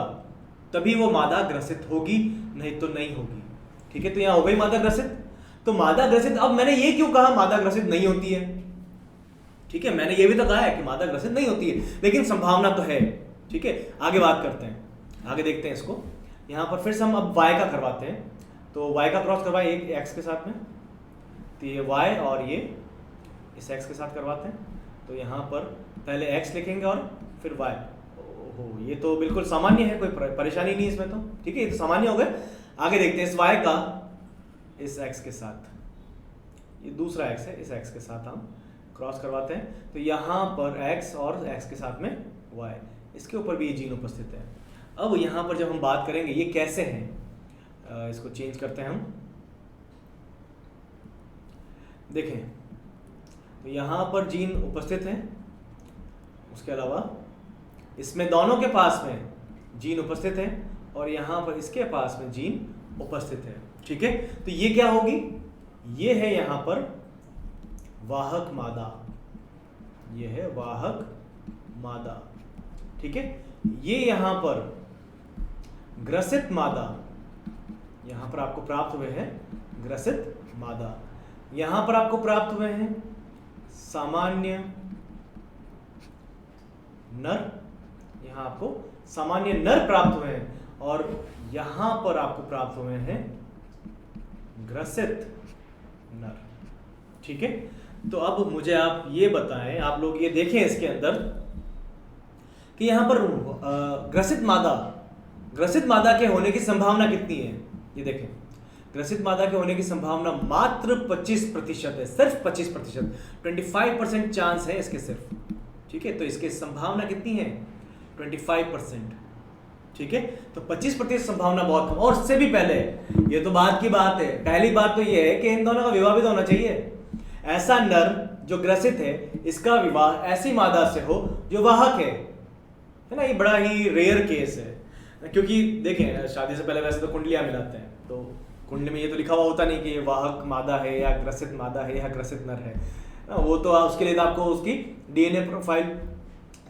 तभी वो मादा ग्रसित होगी, नहीं तो नहीं होगी, ठीक है। तो यहाँ हो गई मादा ग्रसित। तो मादा ग्रसित, अब मैंने ये क्यों कहा मादा ग्रसित नहीं होती है? ठीक है, मैंने ये भी तो कहा है कि मादा ग्रसित नहीं होती है, लेकिन संभावना तो है, ठीक है। आगे बात करते हैं, आगे देखते हैं इसको। यहाँ पर फिर से हम अब Y का करवाते हैं, तो Y का क्रॉस करवाए एक X के साथ में, तो ये Y और ये इस X के साथ करवाते हैं। तो यहाँ पर पहले X लिखेंगे और फिर Y। ओहो, ये तो बिल्कुल सामान्य है, कोई परेशानी नहीं इसमें तो, ठीक है, ये तो सामान्य हो गए। आगे देखते हैं इस Y का इस X के साथ, ये दूसरा X है, इस X के साथ हम क्रॉस करवाते हैं। तो यहाँ पर X और X के साथ में Y, इसके ऊपर भी ये जीन उपस्थित है। अब यहाँ पर जब हम बात करेंगे ये कैसे हैं, इसको चेंज करते हैं हम। देखें, तो यहाँ पर जीन उपस्थित है, उसके अलावा इसमें दोनों के पास में जीन उपस्थित है और यहाँ पर इसके पास में जीन उपस्थित है, ठीक है। तो ये क्या होगी? ये है यहाँ पर वाहक मादा, ये है वाहक मादा, ठीक है। ये यहाँ पर ग्रसित मादा, यहाँ पर आपको प्राप्त हुए हैं ग्रसित मादा, यहाँ पर आपको प्राप्त हुए हैं सामान्य नर, यहाँ आपको सामान्य नर प्राप्त हुए हैं और यहाँ पर आपको प्राप्त हुए हैं ग्रसित नर, ठीक है। तो अब मुझे आप ये बताएं, आप लोग ये देखें इसके अंदर कि यहाँ पर ग्रसित मादा के होने की संभावना कितनी है। ये देखें, ग्रसित मादा के होने की संभावना मात्र 25% है, सिर्फ 25%, 25% चांस है इसके सिर्फ, ठीक है। तो इसकी संभावना कितनी है? 25%, ठीक है, तो 25% संभावना बहुत कम। और उससे भी पहले, ये तो बाद की बात है, पहली बात तो ये है कि इन दोनों का विवाह भी तो होना चाहिए। ऐसा नर जो ग्रसित है, इसका विवाह ऐसी मादा से हो जो वाहक है ना। ये बड़ा ही रेयर केस है, क्योंकि देखें शादी से पहले वैसे तो कुंडलियां मिलाते हैं, तो कुंडली में ये तो लिखा हुआ होता नहीं कि ये वाहक मादा है या ग्रसित मादा है या ग्रसित नर है ना। वो तो उसके लिए आपको उसकी डीएनए प्रोफाइल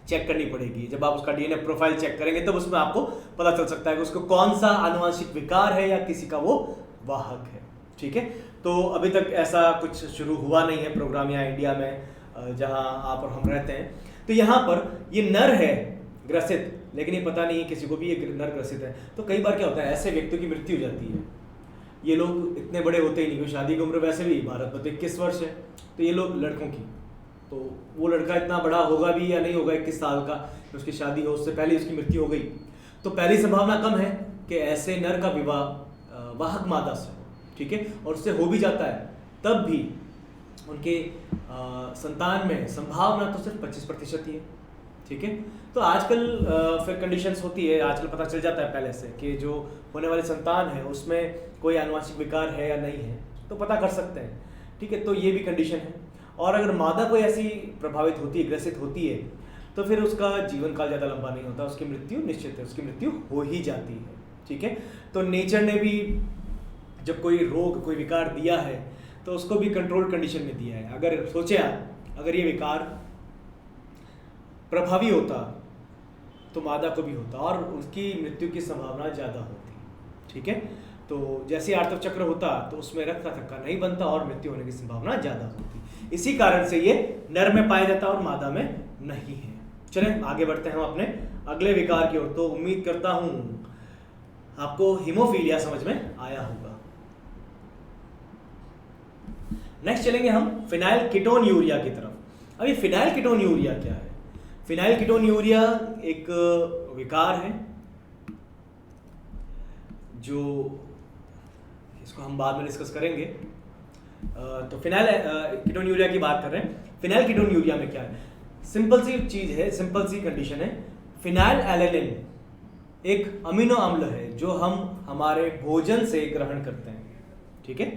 चेक करनी पड़ेगी। जब आप उसका डीएनए प्रोफाइल चेक करेंगे तब उसमें आपको पता चल सकता है कि उसको कौन सा आनुवंशिक विकार है या किसी का वो वाहक है। ठीक है, तो अभी तक ऐसा कुछ शुरू हुआ नहीं है प्रोग्राम यहाँ इंडिया में जहाँ आप और हम रहते हैं। तो यहाँ पर ये नर है ग्रसित, लेकिन ये पता नहीं है किसी को भी ये नर ग्रसित है। तो कई बार क्या होता है, ऐसे व्यक्तियों की मृत्यु हो जाती है। ये लोग इतने बड़े होते ही नहीं, क्योंकि शादी की उम्र वैसे भी भारत में तो 21 वर्ष है। तो ये लोग लड़कों की, तो वो लड़का इतना बड़ा होगा भी या नहीं होगा 21 साल का, उसकी शादी हो उससे पहले उसकी मृत्यु हो गई, तो पहली संभावना कम है कि ऐसे नर का विवाह वाहक मादा से हो। ठीक है, और उससे हो भी जाता है तब भी उनके संतान में संभावना तो सिर्फ 25% ही है। ठीक है, तो आजकल फिर कंडीशंस होती है, आजकल पता चल जाता है पहले से कि जो होने वाली संतान है उसमें कोई आनुवंशिक विकार है या नहीं है, तो पता कर सकते हैं। ठीक है, तो ये भी कंडीशन है। और अगर मादा कोई ऐसी प्रभावित होती है, ग्रसित होती है, तो फिर उसका जीवन काल ज़्यादा लंबा नहीं होता, उसकी मृत्यु निश्चित है, उसकी मृत्यु हो ही जाती है। ठीक है, तो नेचर ने भी जब कोई रोग कोई विकार दिया है तो उसको भी कंट्रोल कंडीशन में दिया है। अगर सोचे आप, अगर ये विकार प्रभावी होता तो मादा को भी होता और उसकी मृत्यु की संभावना ज़्यादा होती। ठीक है, तो जैसे आर्तव चक्र होता तो उसमें रक्त का थक्का नहीं बनता और मृत्यु होने की संभावना ज़्यादा होती। इसी कारण से ये नर में पाया जाता और मादा में नहीं है। चलें आगे बढ़ते हैं हम अपने अगले विकार की ओर। तो उम्मीद करता हूँ आपको हीमोफीलिया समझ में आया होगा। नेक्स्ट चलेंगे हम फिनाइल कीटोन यूरिया की तरफ। अब ये फिनाइल कीटोन यूरिया क्या है? फिनाइल कीटोन यूरिया एक विकार है जो इसको हम बाद में डिस्कस करेंगे। तो फिनाइल कीटोन यूरिया की बात कर रहे हैं। फिनाइल कीटोन यूरिया में क्या है? सिंपल सी चीज है, सिंपल सी कंडीशन है। फिनाइल एलेनिन एक अमीनो अम्ल है जो हम हमारे भोजन से ग्रहण करते हैं। ठीक है,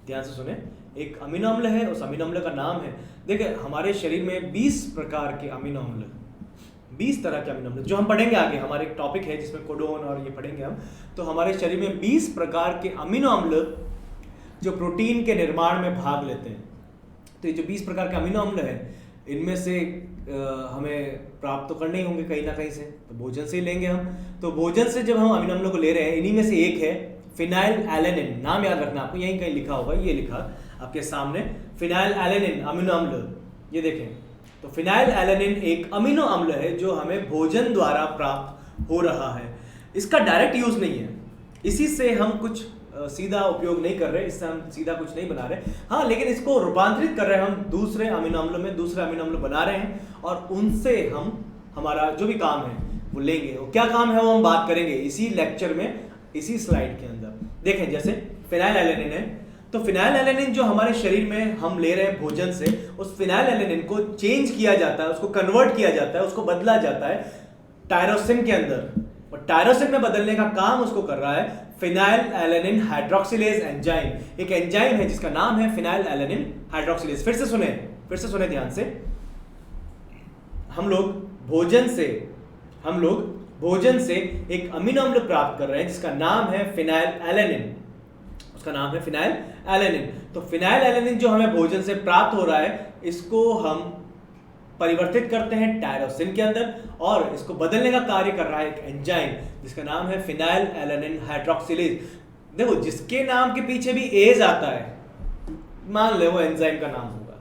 ध्यान से सुने, एक अमीनो अम्ल है, उस अमीनो अम्ल का नाम है, देखिए हमारे शरीर में 20 प्रकार के अमीनो अम्ल, 20 तरह के अमीनो अम्ल जो हम पढ़ेंगे आगे। हमारे एक टॉपिक है जिसमें कोडोन और ये पढ़ेंगे हम। तो हमारे शरीर में 20 प्रकार के अमीनो अम्ल जो प्रोटीन के निर्माण में भाग लेते हैं। तो ये जो 20 प्रकार के अमीनो अम्ल है, इनमें से हमें प्राप्त तो करने ही होंगे कहीं ना कहीं से, तो भोजन से ही लेंगे हम। तो भोजन से जब हम अमीनो अम्लों को ले रहे हैं, इन्हीं में से एक है फिनाइल एलेनिन। नाम याद रखना आपको, यहीं कहीं लिखा होगा, ये लिखा आपके सामने, फिनाइल एलेनिन अमीनो अम्ल। ये देखें, तो फिनाइल एलेनिन एक अमीनो अम्ल है जो हमें भोजन द्वारा प्राप्त हो रहा है। इसका डायरेक्ट यूज नहीं है, इसी से हम कुछ सीधा उपयोग नहीं कर रहे, इससे हम सीधा कुछ नहीं बना रहे। हाँ, लेकिन इसको रूपांतरित कर रहे हैं हम दूसरे अमीनो अम्लों में, दूसरे अमीनो अम्ल बना रहे हैं और उनसे हम हमारा जो भी काम है वो लेंगे। वो क्या काम है वो हम बात करेंगे इसी लेक्चर में, इसी स्लाइड के अंदर। देखें, जैसे फिनाइल एलेनिन है, तो फिनाइल एलेनिन जो हमारे शरीर में हम ले रहे हैं भोजन से, उस फिनाइल एलेनिन को चेंज किया जाता है, उसको कन्वर्ट किया जाता है, उसको बदला जाता है टायरोसिन के अंदर। और टायरोसिन में बदलने का काम उसको कर रहा है फिनाइल एलेनिन हाइड्रोक्सिलेज एंजाइम। एक एंजाइम है जिसका नाम है फिनाइल एलेनिन हाइड्रोक्सिलेज। फिर से सुने ध्यान से। हम लोग भोजन से एक अमीनो अम्ल प्राप्त कर रहे हैं जिसका नाम है फिनाइल एलेनिन। उसका नाम है फिनाइल एलेनिन। तो फिनाइल एलेनिन जो हमें भोजन से प्राप्त हो रहा है, इसको हम परिवर्तित करते हैं टायरोसिन के अंदर और इसको बदलने का कार्य कर रहा है एक एंजाइम जिसका नाम है फिनाइल एलेनिन हाइड्रोक्सिलेज। देखो, जिसके नाम के पीछे भी एज आता है, मान ले वो एंजाइम का नाम होगा।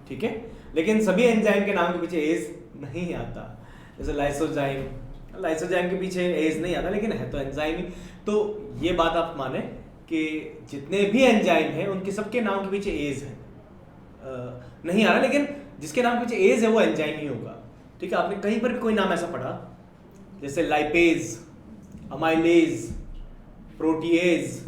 ठीक है, लेकिन सभी एंजाइम के नाम के पीछे एज नहीं आता। जैसे लाइसोजाइम के पीछे एज नहीं आता, लेकिन है तो एंजाइम ही। तो ये बात आप माने कि जितने भी एंजाइम हैं उनके सबके नाम के पीछे एज है, नहीं आ रहा, लेकिन जिसके नाम के पीछे एज है वो एंजाइम ही होगा। ठीक है, आपने कहीं पर भी कोई नाम ऐसा पढ़ा, जैसे लाइपेज, अमाइलेज, प्रोटीएज,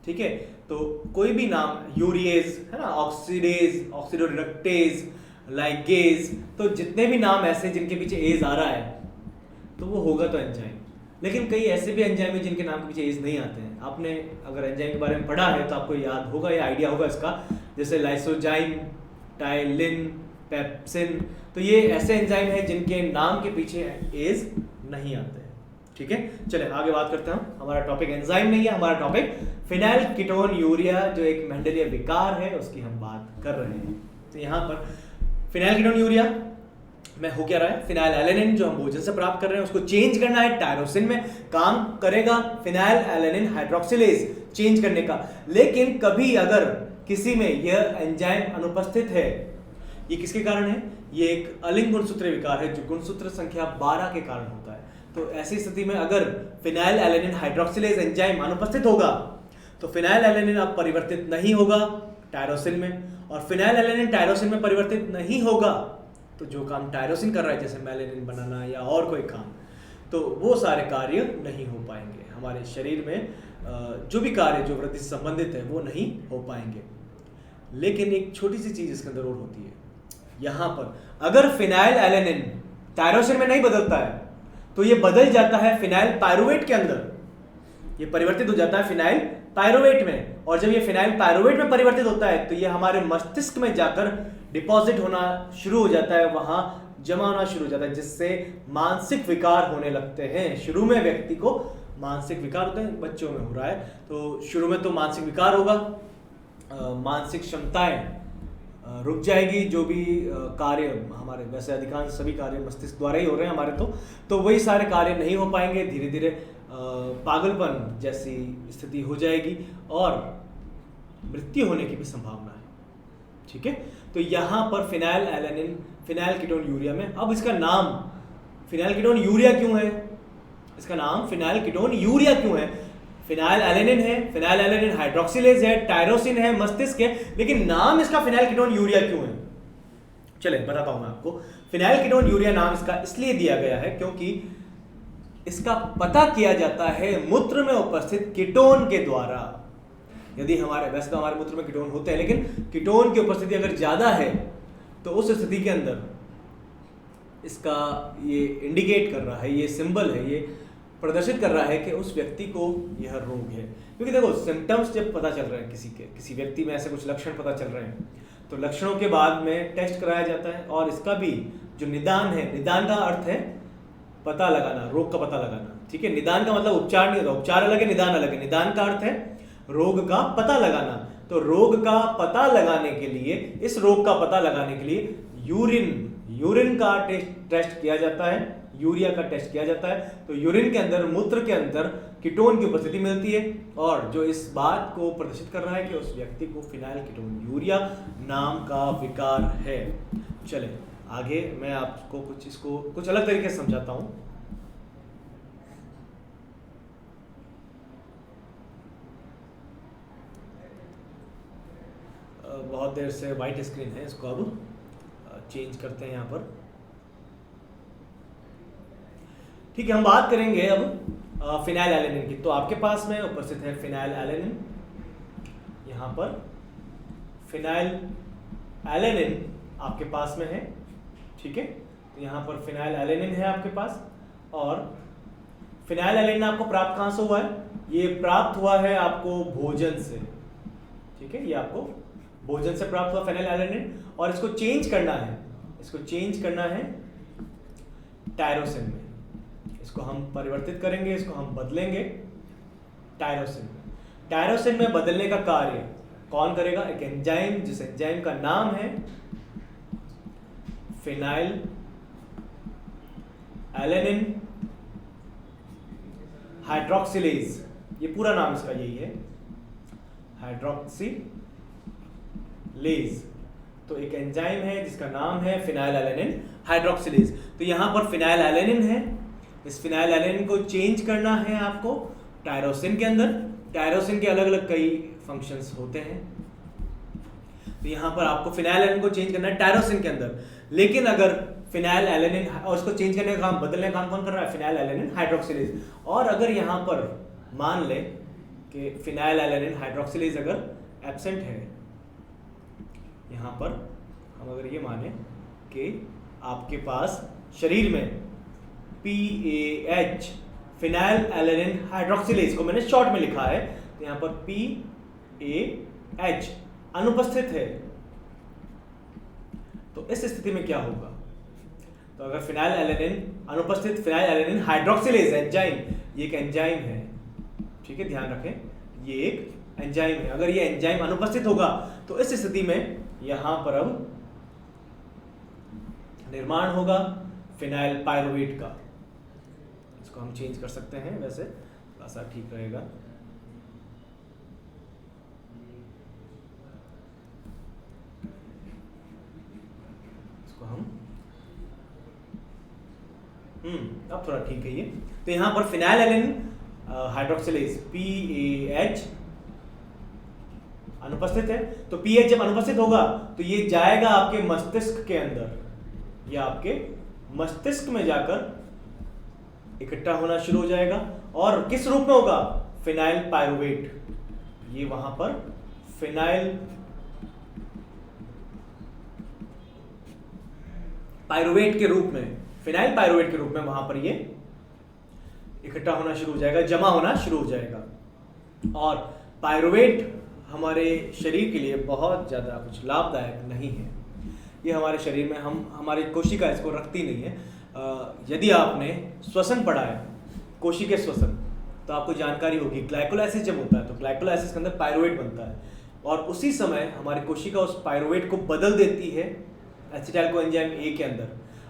ठीक है, तो कोई भी नाम, यूरिएज है ना, ऑक्सीडेज, ऑक्सीडोरिडक्टेज, लाइगेज, तो जितने भी नाम ऐसे जिनके पीछे एज आ रहा है तो वो होगा तो एंजाइम। लेकिन कई ऐसे भी एंजाइम हैं जिनके नाम के पीछे एज नहीं आते हैं। आपने अगर एंजाइम के बारे में पढ़ा है तो आपको याद होगा या आइडिया होगा इसका, जैसे लाइसोजाइम, टाइलिन, पेप्सिन। तो ये ऐसे एंजाइम हैं जिनके नाम के पीछे एज नहीं आते हैं। ठीक है, चले आगे बात करते हैं। हमारा टॉपिक एंजाइम नहीं है, हमारा टॉपिक फिनाइल कीटोन यूरिया जो एक मेंडेलियन विकार है उसकी हम बात कर रहे हैं। तो यहाँ पर फिनाइल कीटोन यूरिया में हो क्या रहा है, फिनाइल एलेनिन जो हम भोजन से प्राप्त कर रहे हैं उसको चेंज करना है टायरोसिन में, काम करेगा फिनाइल एलेनिन हाइड्रोक्सिलेज चेंज करने का। लेकिन कभी अगर किसी में यह एंजाइम अनुपस्थित है, ये किसके कारण है, ये एक अलिंग गुणसूत्र विकार है जो गुणसूत्र संख्या 12 के कारण होता है। तो ऐसी स्थिति में अगर फिनाइल एलेनिन हाइड्रोक्सिलेज एंजाइम अनुपस्थित होगा तो फिनाइल एलेनिन अब परिवर्तित नहीं होगा टायरोसिन में, और फिनाइल एलेनिन टायरोसिन में परिवर्तित नहीं होगा तो जो काम टायरोसिन कर रहा है जैसे मेलेनिन बनाना या और कोई काम, तो वो सारे कार्य नहीं हो पाएंगे। हमारे शरीर में जो भी कार्य जो वृद्धि से संबंधित है वो नहीं हो पाएंगे। लेकिन एक छोटी सी चीज इसके अंदर और होती है, यहाँ पर अगर फिनाइल एलेनिन टायरोसिन में नहीं बदलता है तो ये बदल जाता है फिनाइल पायरुवेट के अंदर, ये परिवर्तित हो जाता है फिनाइल पायरुवेट में। और जब ये फिनाइल पायरुवेट में परिवर्तित होता है तो ये हमारे मस्तिष्क में जाकर डिपॉजिट होना शुरू हो जाता है, वहां जमा होना शुरू हो जाता है, जिससे मानसिक विकार होने लगते हैं। शुरू में व्यक्ति को मानसिक विकार होते हैं, बच्चों में हो रहा है तो शुरू में तो मानसिक विकार होगा, मानसिक क्षमताएं रुक जाएगी, जो भी कार्य हमारे, वैसे अधिकांश सभी कार्य मस्तिष्क द्वारा ही हो रहे हैं हमारे, तो वही सारे कार्य नहीं हो पाएंगे। धीरे धीरे पागलपन जैसी स्थिति हो जाएगी और मृत्यु होने की भी संभावना है। ठीक है, तो यहाँ पर phenyl alanine phenyl ketone urea में, अब इसका नाम फिनाइल कीटोन यूरिया क्यों है, इसका नाम फिनाइल कीटोन यूरिया क्यों है, फिनाइल एलेनिन है, फिनाइल एलेनिन हाइड्रोक्सिलेज है, टायरोसिन है, मस्तिष्क है, लेकिन नाम इसका फिनाइल कीटोन यूरिया क्यों है। चले बताता हूं मैं आपको। फिनाइल कीटोन यूरिया नाम इसका इसलिए दिया गया है क्योंकि इसका पता किया जाता है मूत्र में उपस्थित कीटोन के द्वारा। यदि हमारे, वैसे तो हमारे मूत्र में कीटोन होते हैं, लेकिन कीटोन की उपस्थिति अगर ज्यादा है तो उस स्थिति के अंदर इसका ये इंडिकेट कर रहा है, ये सिंबल है, ये प्रदर्शित कर रहा है कि उस व्यक्ति को यह रोग है। क्योंकि देखो सिम्टम्स जब पता चल रहे हैं किसी व्यक्ति में ऐसे कुछ लक्षण पता चल रहे हैं तो लक्षणों के बाद में टेस्ट कराया जाता है, और इसका भी जो निदान है, निदान का अर्थ है पता लगाना, रोग का पता लगाना। ठीक है, निदान का मतलब उपचार नहीं होता, उपचार अलग है, निदान अलग है। निदान का अर्थ है रोग का पता लगाना। तो रोग का पता लगाने के लिए, इस रोग का पता लगाने के लिए यूरिन का टेस्ट किया जाता है, यूरिया का टेस्ट किया जाता है। तो यूरिन के अंदर, मूत्र के अंदर कीटोन की उपस्थिति मिलती है, और जो इस बात को प्रदर्शित कर रहा है कि उस व्यक्ति को फिनाइल कीटोन यूरिया नाम का विकार है। चले आगे मैं आपको कुछ अलग तरीके से समझाता हूं। बहुत देर से वाइट स्क्रीन है, इसको अब चेंज करते हैं यहाँ पर। ठीक है, हम बात करेंगे अब फिनाइल एलेनिन की। तो आपके पास में उपस्थित है फिनाइल एलेनिन, यहाँ पर फिनाइल एलेनिन आपके पास में है। ठीक है, तो यहाँ पर फिनाइल एलेनिन है आपके पास, और फिनाइल एलेनिन आपको प्राप्त कहाँ से हुआ है, ये प्राप्त हुआ है आपको भोजन से। ठीक है, ये आपको भोजन से प्राप्त हुआ फिनाइल एलेनिन, और इसको चेंज करना है टायरोसिन में। इसको हम परिवर्तित करेंगे, इसको हम बदलेंगे टायरोसिन में। टायरोसिन में बदलने का कार्य कौन करेगा, एक एंजाइम, जिस एंजाइम का नाम है फिनाइल एलेनिन हाइड्रोक्सिलेज। ये पूरा नाम इसका यही है, हाइड्रोक्सिलेज। तो एक एंजाइम है जिसका नाम है फिनाइल एलेनिन हाइड्रोक्सिलेज। तो यहां पर फिनाइल एलेनिन है, इस फिनाइल एलेनिन को चेंज करना है आपको टायरोसिन के अंदर। टायरोसिन के अलग अलग कई फंक्शंस होते हैं, तो यहां पर आपको फिनाइल एलेनिन को चेंज करना है टायरोसिन के अंदर। लेकिन अगर फिनाइल एलेनिन, और उसको चेंज करने का काम, बदलने का काम कौन कर रहा है, फिनाइल एलेनिन हाइड्रोक्सिलेज। और अगर यहां पर मान ले कि फिनाइल एलेनिन हाइड्रोक्सिलेज अगर एब्सेंट है, यहां पर हम अगर ये माने कि आपके पास शरीर में PAH फिनाइल एलेनिन हाइड्रोक्सिलेज को मैंने शॉर्ट में लिखा है, तो यहाँ पर PAH अनुपस्थित है। तो इस स्थिति में क्या होगा? तो अगर फिनाइल एलेनिन अनुपस्थित, फिनाइल एलेनिन हाइड्रोक्सिलेज एंजाइम, ये एक एंजाइम है, ठीक है, ध्यान रखें, ये एक एंजाइम है। अगर ये एंजाइम अनुपस्थित होगा तो इस स्थिति में यहां पर अब निर्माण होगा फिनाइल पायरुवेट का। इसको हम चेंज कर सकते हैं, वैसे थोड़ा सा ठीक रहेगा। इसको हम अब थोड़ा ठीक है ये। तो यहां पर फिनाइल एलेनिन हाइड्रोक्सिलेज PAH अनुपस्थित है। तो पीएच जब अनुपस्थित होगा तो ये जाएगा आपके मस्तिष्क के अंदर, या आपके मस्तिष्क में जाकर इकट्ठा होना शुरू हो जाएगा। और किस रूप में होगा? Phenyl pyruvate. ये वहां पर फिनाइल पायरुवेट के रूप में, फिनाइल पायरुवेट के रूप में वहां पर ये इकट्ठा होना शुरू हो जाएगा, जमा होना शुरू हो जाएगा। और पायरुवेट हमारे शरीर के लिए बहुत ज़्यादा कुछ लाभदायक नहीं है। ये हमारे शरीर में हमारी कोशिका इसको रखती नहीं है। यदि आपने श्वसन पढ़ा है, कोशिकीय श्वसन, तो आपको जानकारी होगी ग्लाइकोलाइसिस जब होता है तो ग्लाइकोलाइसिस के अंदर पायरुवेट बनता है, और उसी समय हमारी कोशिका उस पायरुवेट को बदल देती है एसिटाइल कोएंजाइम A के अंदर।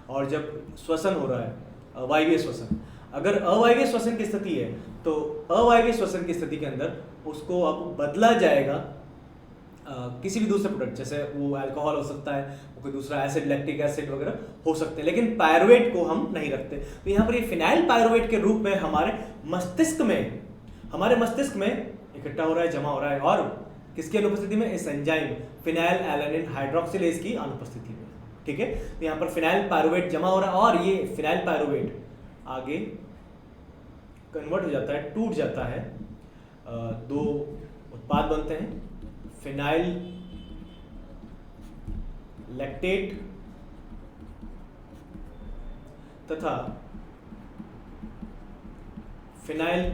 और जब श्वसन हो रहा है, अवायवीय श्वसन, अगर अवायवीय श्वसन की स्थिति है तो अवायवीय श्वसन की स्थिति के अंदर उसको अब बदला जाएगा किसी भी दूसरे प्रोडक्ट, जैसे वो अल्कोहल हो सकता है, वो कोई दूसरा एसिड, लैक्टिक एसिड वगैरह हो सकते हैं, लेकिन पायरुवेट को हम नहीं रखते। तो यहाँ पर ये फिनाइल पायरुवेट के रूप में हमारे मस्तिष्क में इकट्ठा हो रहा है, जमा हो रहा है। और किसकी अनुपस्थिति में? इस एंजाइम फिनाइल एलेनिन हाइड्रोक्सिलेज की अनुपस्थिति में, ठीक है। तो यहाँ पर फिनाइल पायरुवेट जमा हो रहा है, और ये फिनाइल पायरुवेट आगे कन्वर्ट हो जाता है, टूट जाता है, दो उत्पाद बनते हैं, फिनाइल लैक्टेट तथा फिनाइल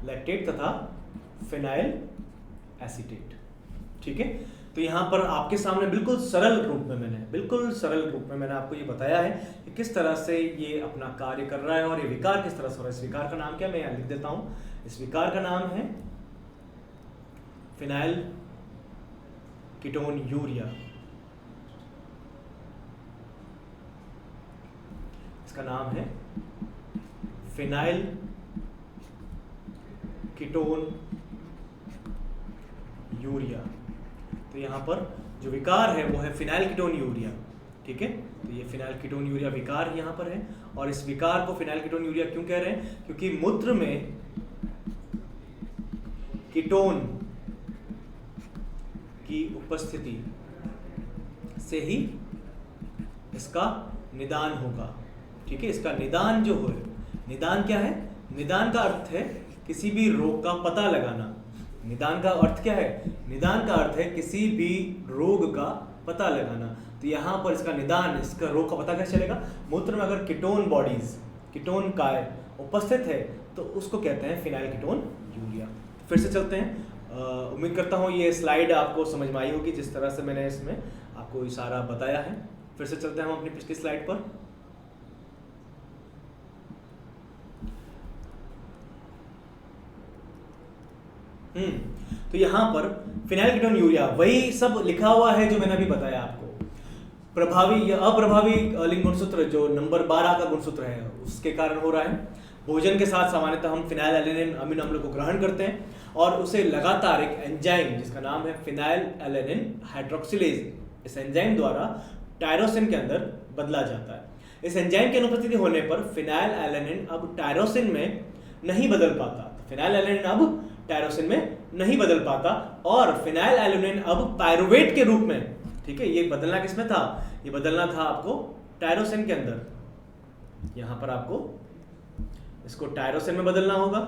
लैक्टेट तथा फिनाइल एसीटेट, ठीक है। तो यहाँ पर आपके सामने बिल्कुल सरल रूप में मैंने आपको ये बताया है कि किस तरह से ये अपना कार्य कर रहा है और ये विकार किस तरह से हो रहा है। इस विकार का नाम क्या, मैं यहाँ लिख देता हूँ। इस विकार का नाम है फिनाइल कीटोन यूरिया। इसका नाम है फिनाइल कीटोन यूरिया। तो यहाँ पर जो विकार है वो है फिनाइल कीटोन यूरिया, ठीक है। तो ये फिनाइल कीटोन यूरिया विकार यहाँ पर है। और इस विकार को फिनाइल कीटोन यूरिया क्यों कह रहे हैं? क्योंकि मूत्र में कीटोन की उपस्थिति से ही इसका निदान होगा, ठीक है। इसका निदान जो है, निदान क्या है? निदान का अर्थ है किसी भी रोग का पता लगाना। निदान का अर्थ क्या है? निदान का अर्थ है किसी भी रोग का पता लगाना। तो यहाँ पर इसका निदान, इसका रोग का पता कैसे चलेगा? मूत्र में अगर कीटोन बॉडीज, कीटोन काय उपस्थित है तो उसको कहते हैं फिनाइल कीटोन यूरिया। फिर से चलते हैं। उम्मीद करता हूँ ये स्लाइड आपको समझ में आई होगी जिस तरह से मैंने इसमें आपको इशारा बताया है। फिर से चलते हैं हम अपनी पिछली स्लाइड पर। तो यहाँ पर फिनाइल कीटोन यूरिया वही सब लिखा हुआ है जो मैंने अभी बताया आपको। प्रभावी या अप्रभावी लिंग गुणसूत्र जो नंबर 12 का गुणसूत्र है उसके कारण हो रहा है। भोजन के साथ सामान्यतः हम फिनाइल एलेनिन अमीनो अम्ल को ग्रहण करते हैं और उसे लगातार एक एंजाइम जिसका नाम है फिनाइल एलेनिन हाइड्रोक्सिलेज, इस एंजाइम द्वारा टायरोसिन के अंदर बदला जाता है। इस एंजाइम की अनुपस्थिति होने पर फिनाइल एलेनिन अब टायरोसिन में नहीं बदल पाता। फिनाइल एलेनिन अब टायरोसिन में नहीं बदल पाता और फिनाइल एलेनिन अब पायरुवेट के रूप में, ठीक है। ये बदलना किसमें था? ये बदलना था आपको टायरोसिन के अंदर। यहां पर आपको इसको टायरोसिन में बदलना होगा।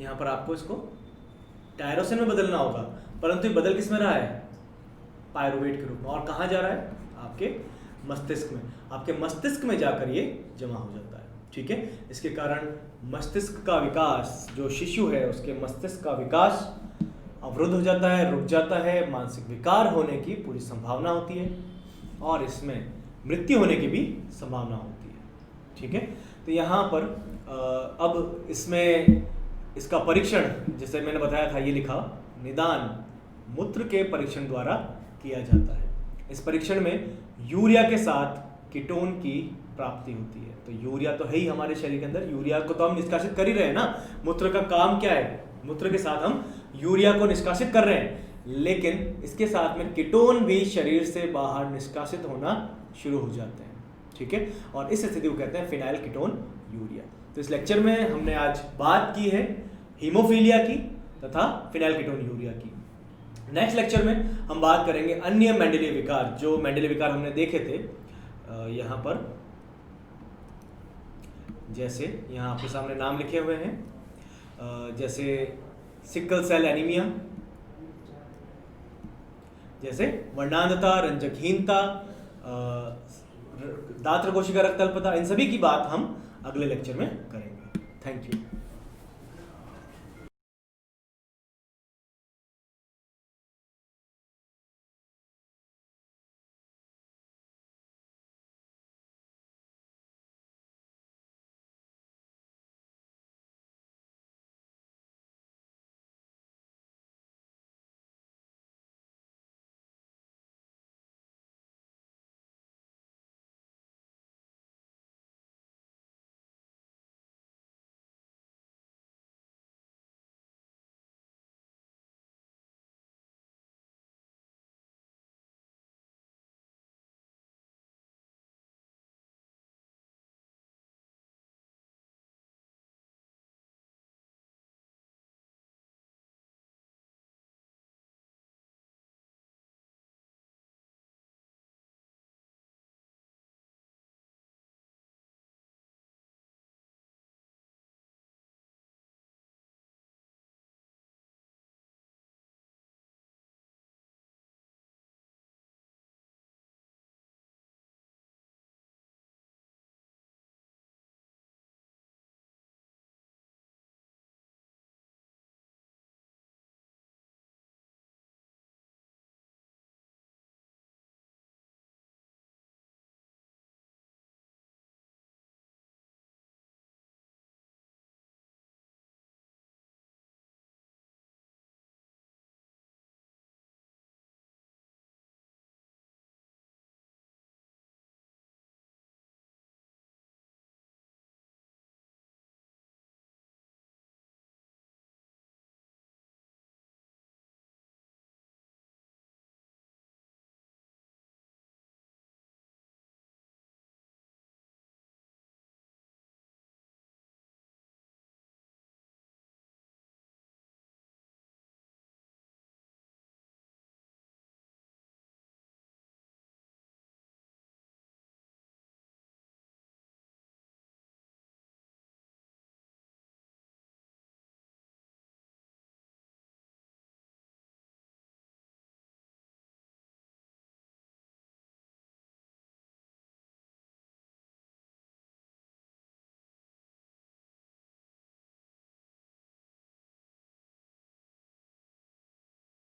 यहां पर आपको इसको टायरोसिन में बदलना होगा। परंतु ये बदल किस में रहा है, पायरुवेट के रूप में। और कहाँ जा रहा है, आपके मस्तिष्क में, आपके मस्तिष्क में जाकर ये जमा हो जाता है। ठीक है, इसके कारण मस्तिष्क का विकास, जो शिशु है उसके मस्तिष्क का विकास अवरुद्ध हो जाता है, रुक जाता है, मानसिक विकार होने की पूरी संभावना होती है और इसमें मृत्यु होने की भी संभावना होती है। ठीक है, तो यहाँ पर अब इसमें इसका परीक्षण, जैसे मैंने बताया था, ये लिखा, निदान मूत्र के परीक्षण द्वारा किया जाता है। इस परीक्षण में यूरिया के साथ कीटोन की प्राप्ति होती है। तो यूरिया तो है ही हमारे शरीर के अंदर, यूरिया को तो हम निष्कासित कर ही रहे हैं ना। मूत्र का काम क्या है, मूत्र के साथ हम यूरिया को निष्कासित कर रहे हैं, लेकिन इसके साथ में कीटोन भी शरीर से बाहर निष्कासित होना शुरू हो जाते हैं। ठीक है, और इस स्थिति को कहते हैं फिनाइल कीटोन यूरिया। तो इस लेक्चर में हमने आज बात की है हीमोफीलिया की तथा फिनाइल कीटोन यूरिया की। नेक्स्ट लेक्चर में हम बात करेंगे अन्य मेंडेलिय विकार, जो मेंडेलिय विकार हमने देखे थे यहाँ पर, जैसे यहाँ आपके सामने नाम लिखे हुए हैं, जैसे सिकल सेल एनीमिया, जैसे वर्णांधता, रंजकहीनता, दात्र कोशिका रक्त अल्पता, इन सभी की बात हम अगले लेक्चर में करेंगे। Thank you.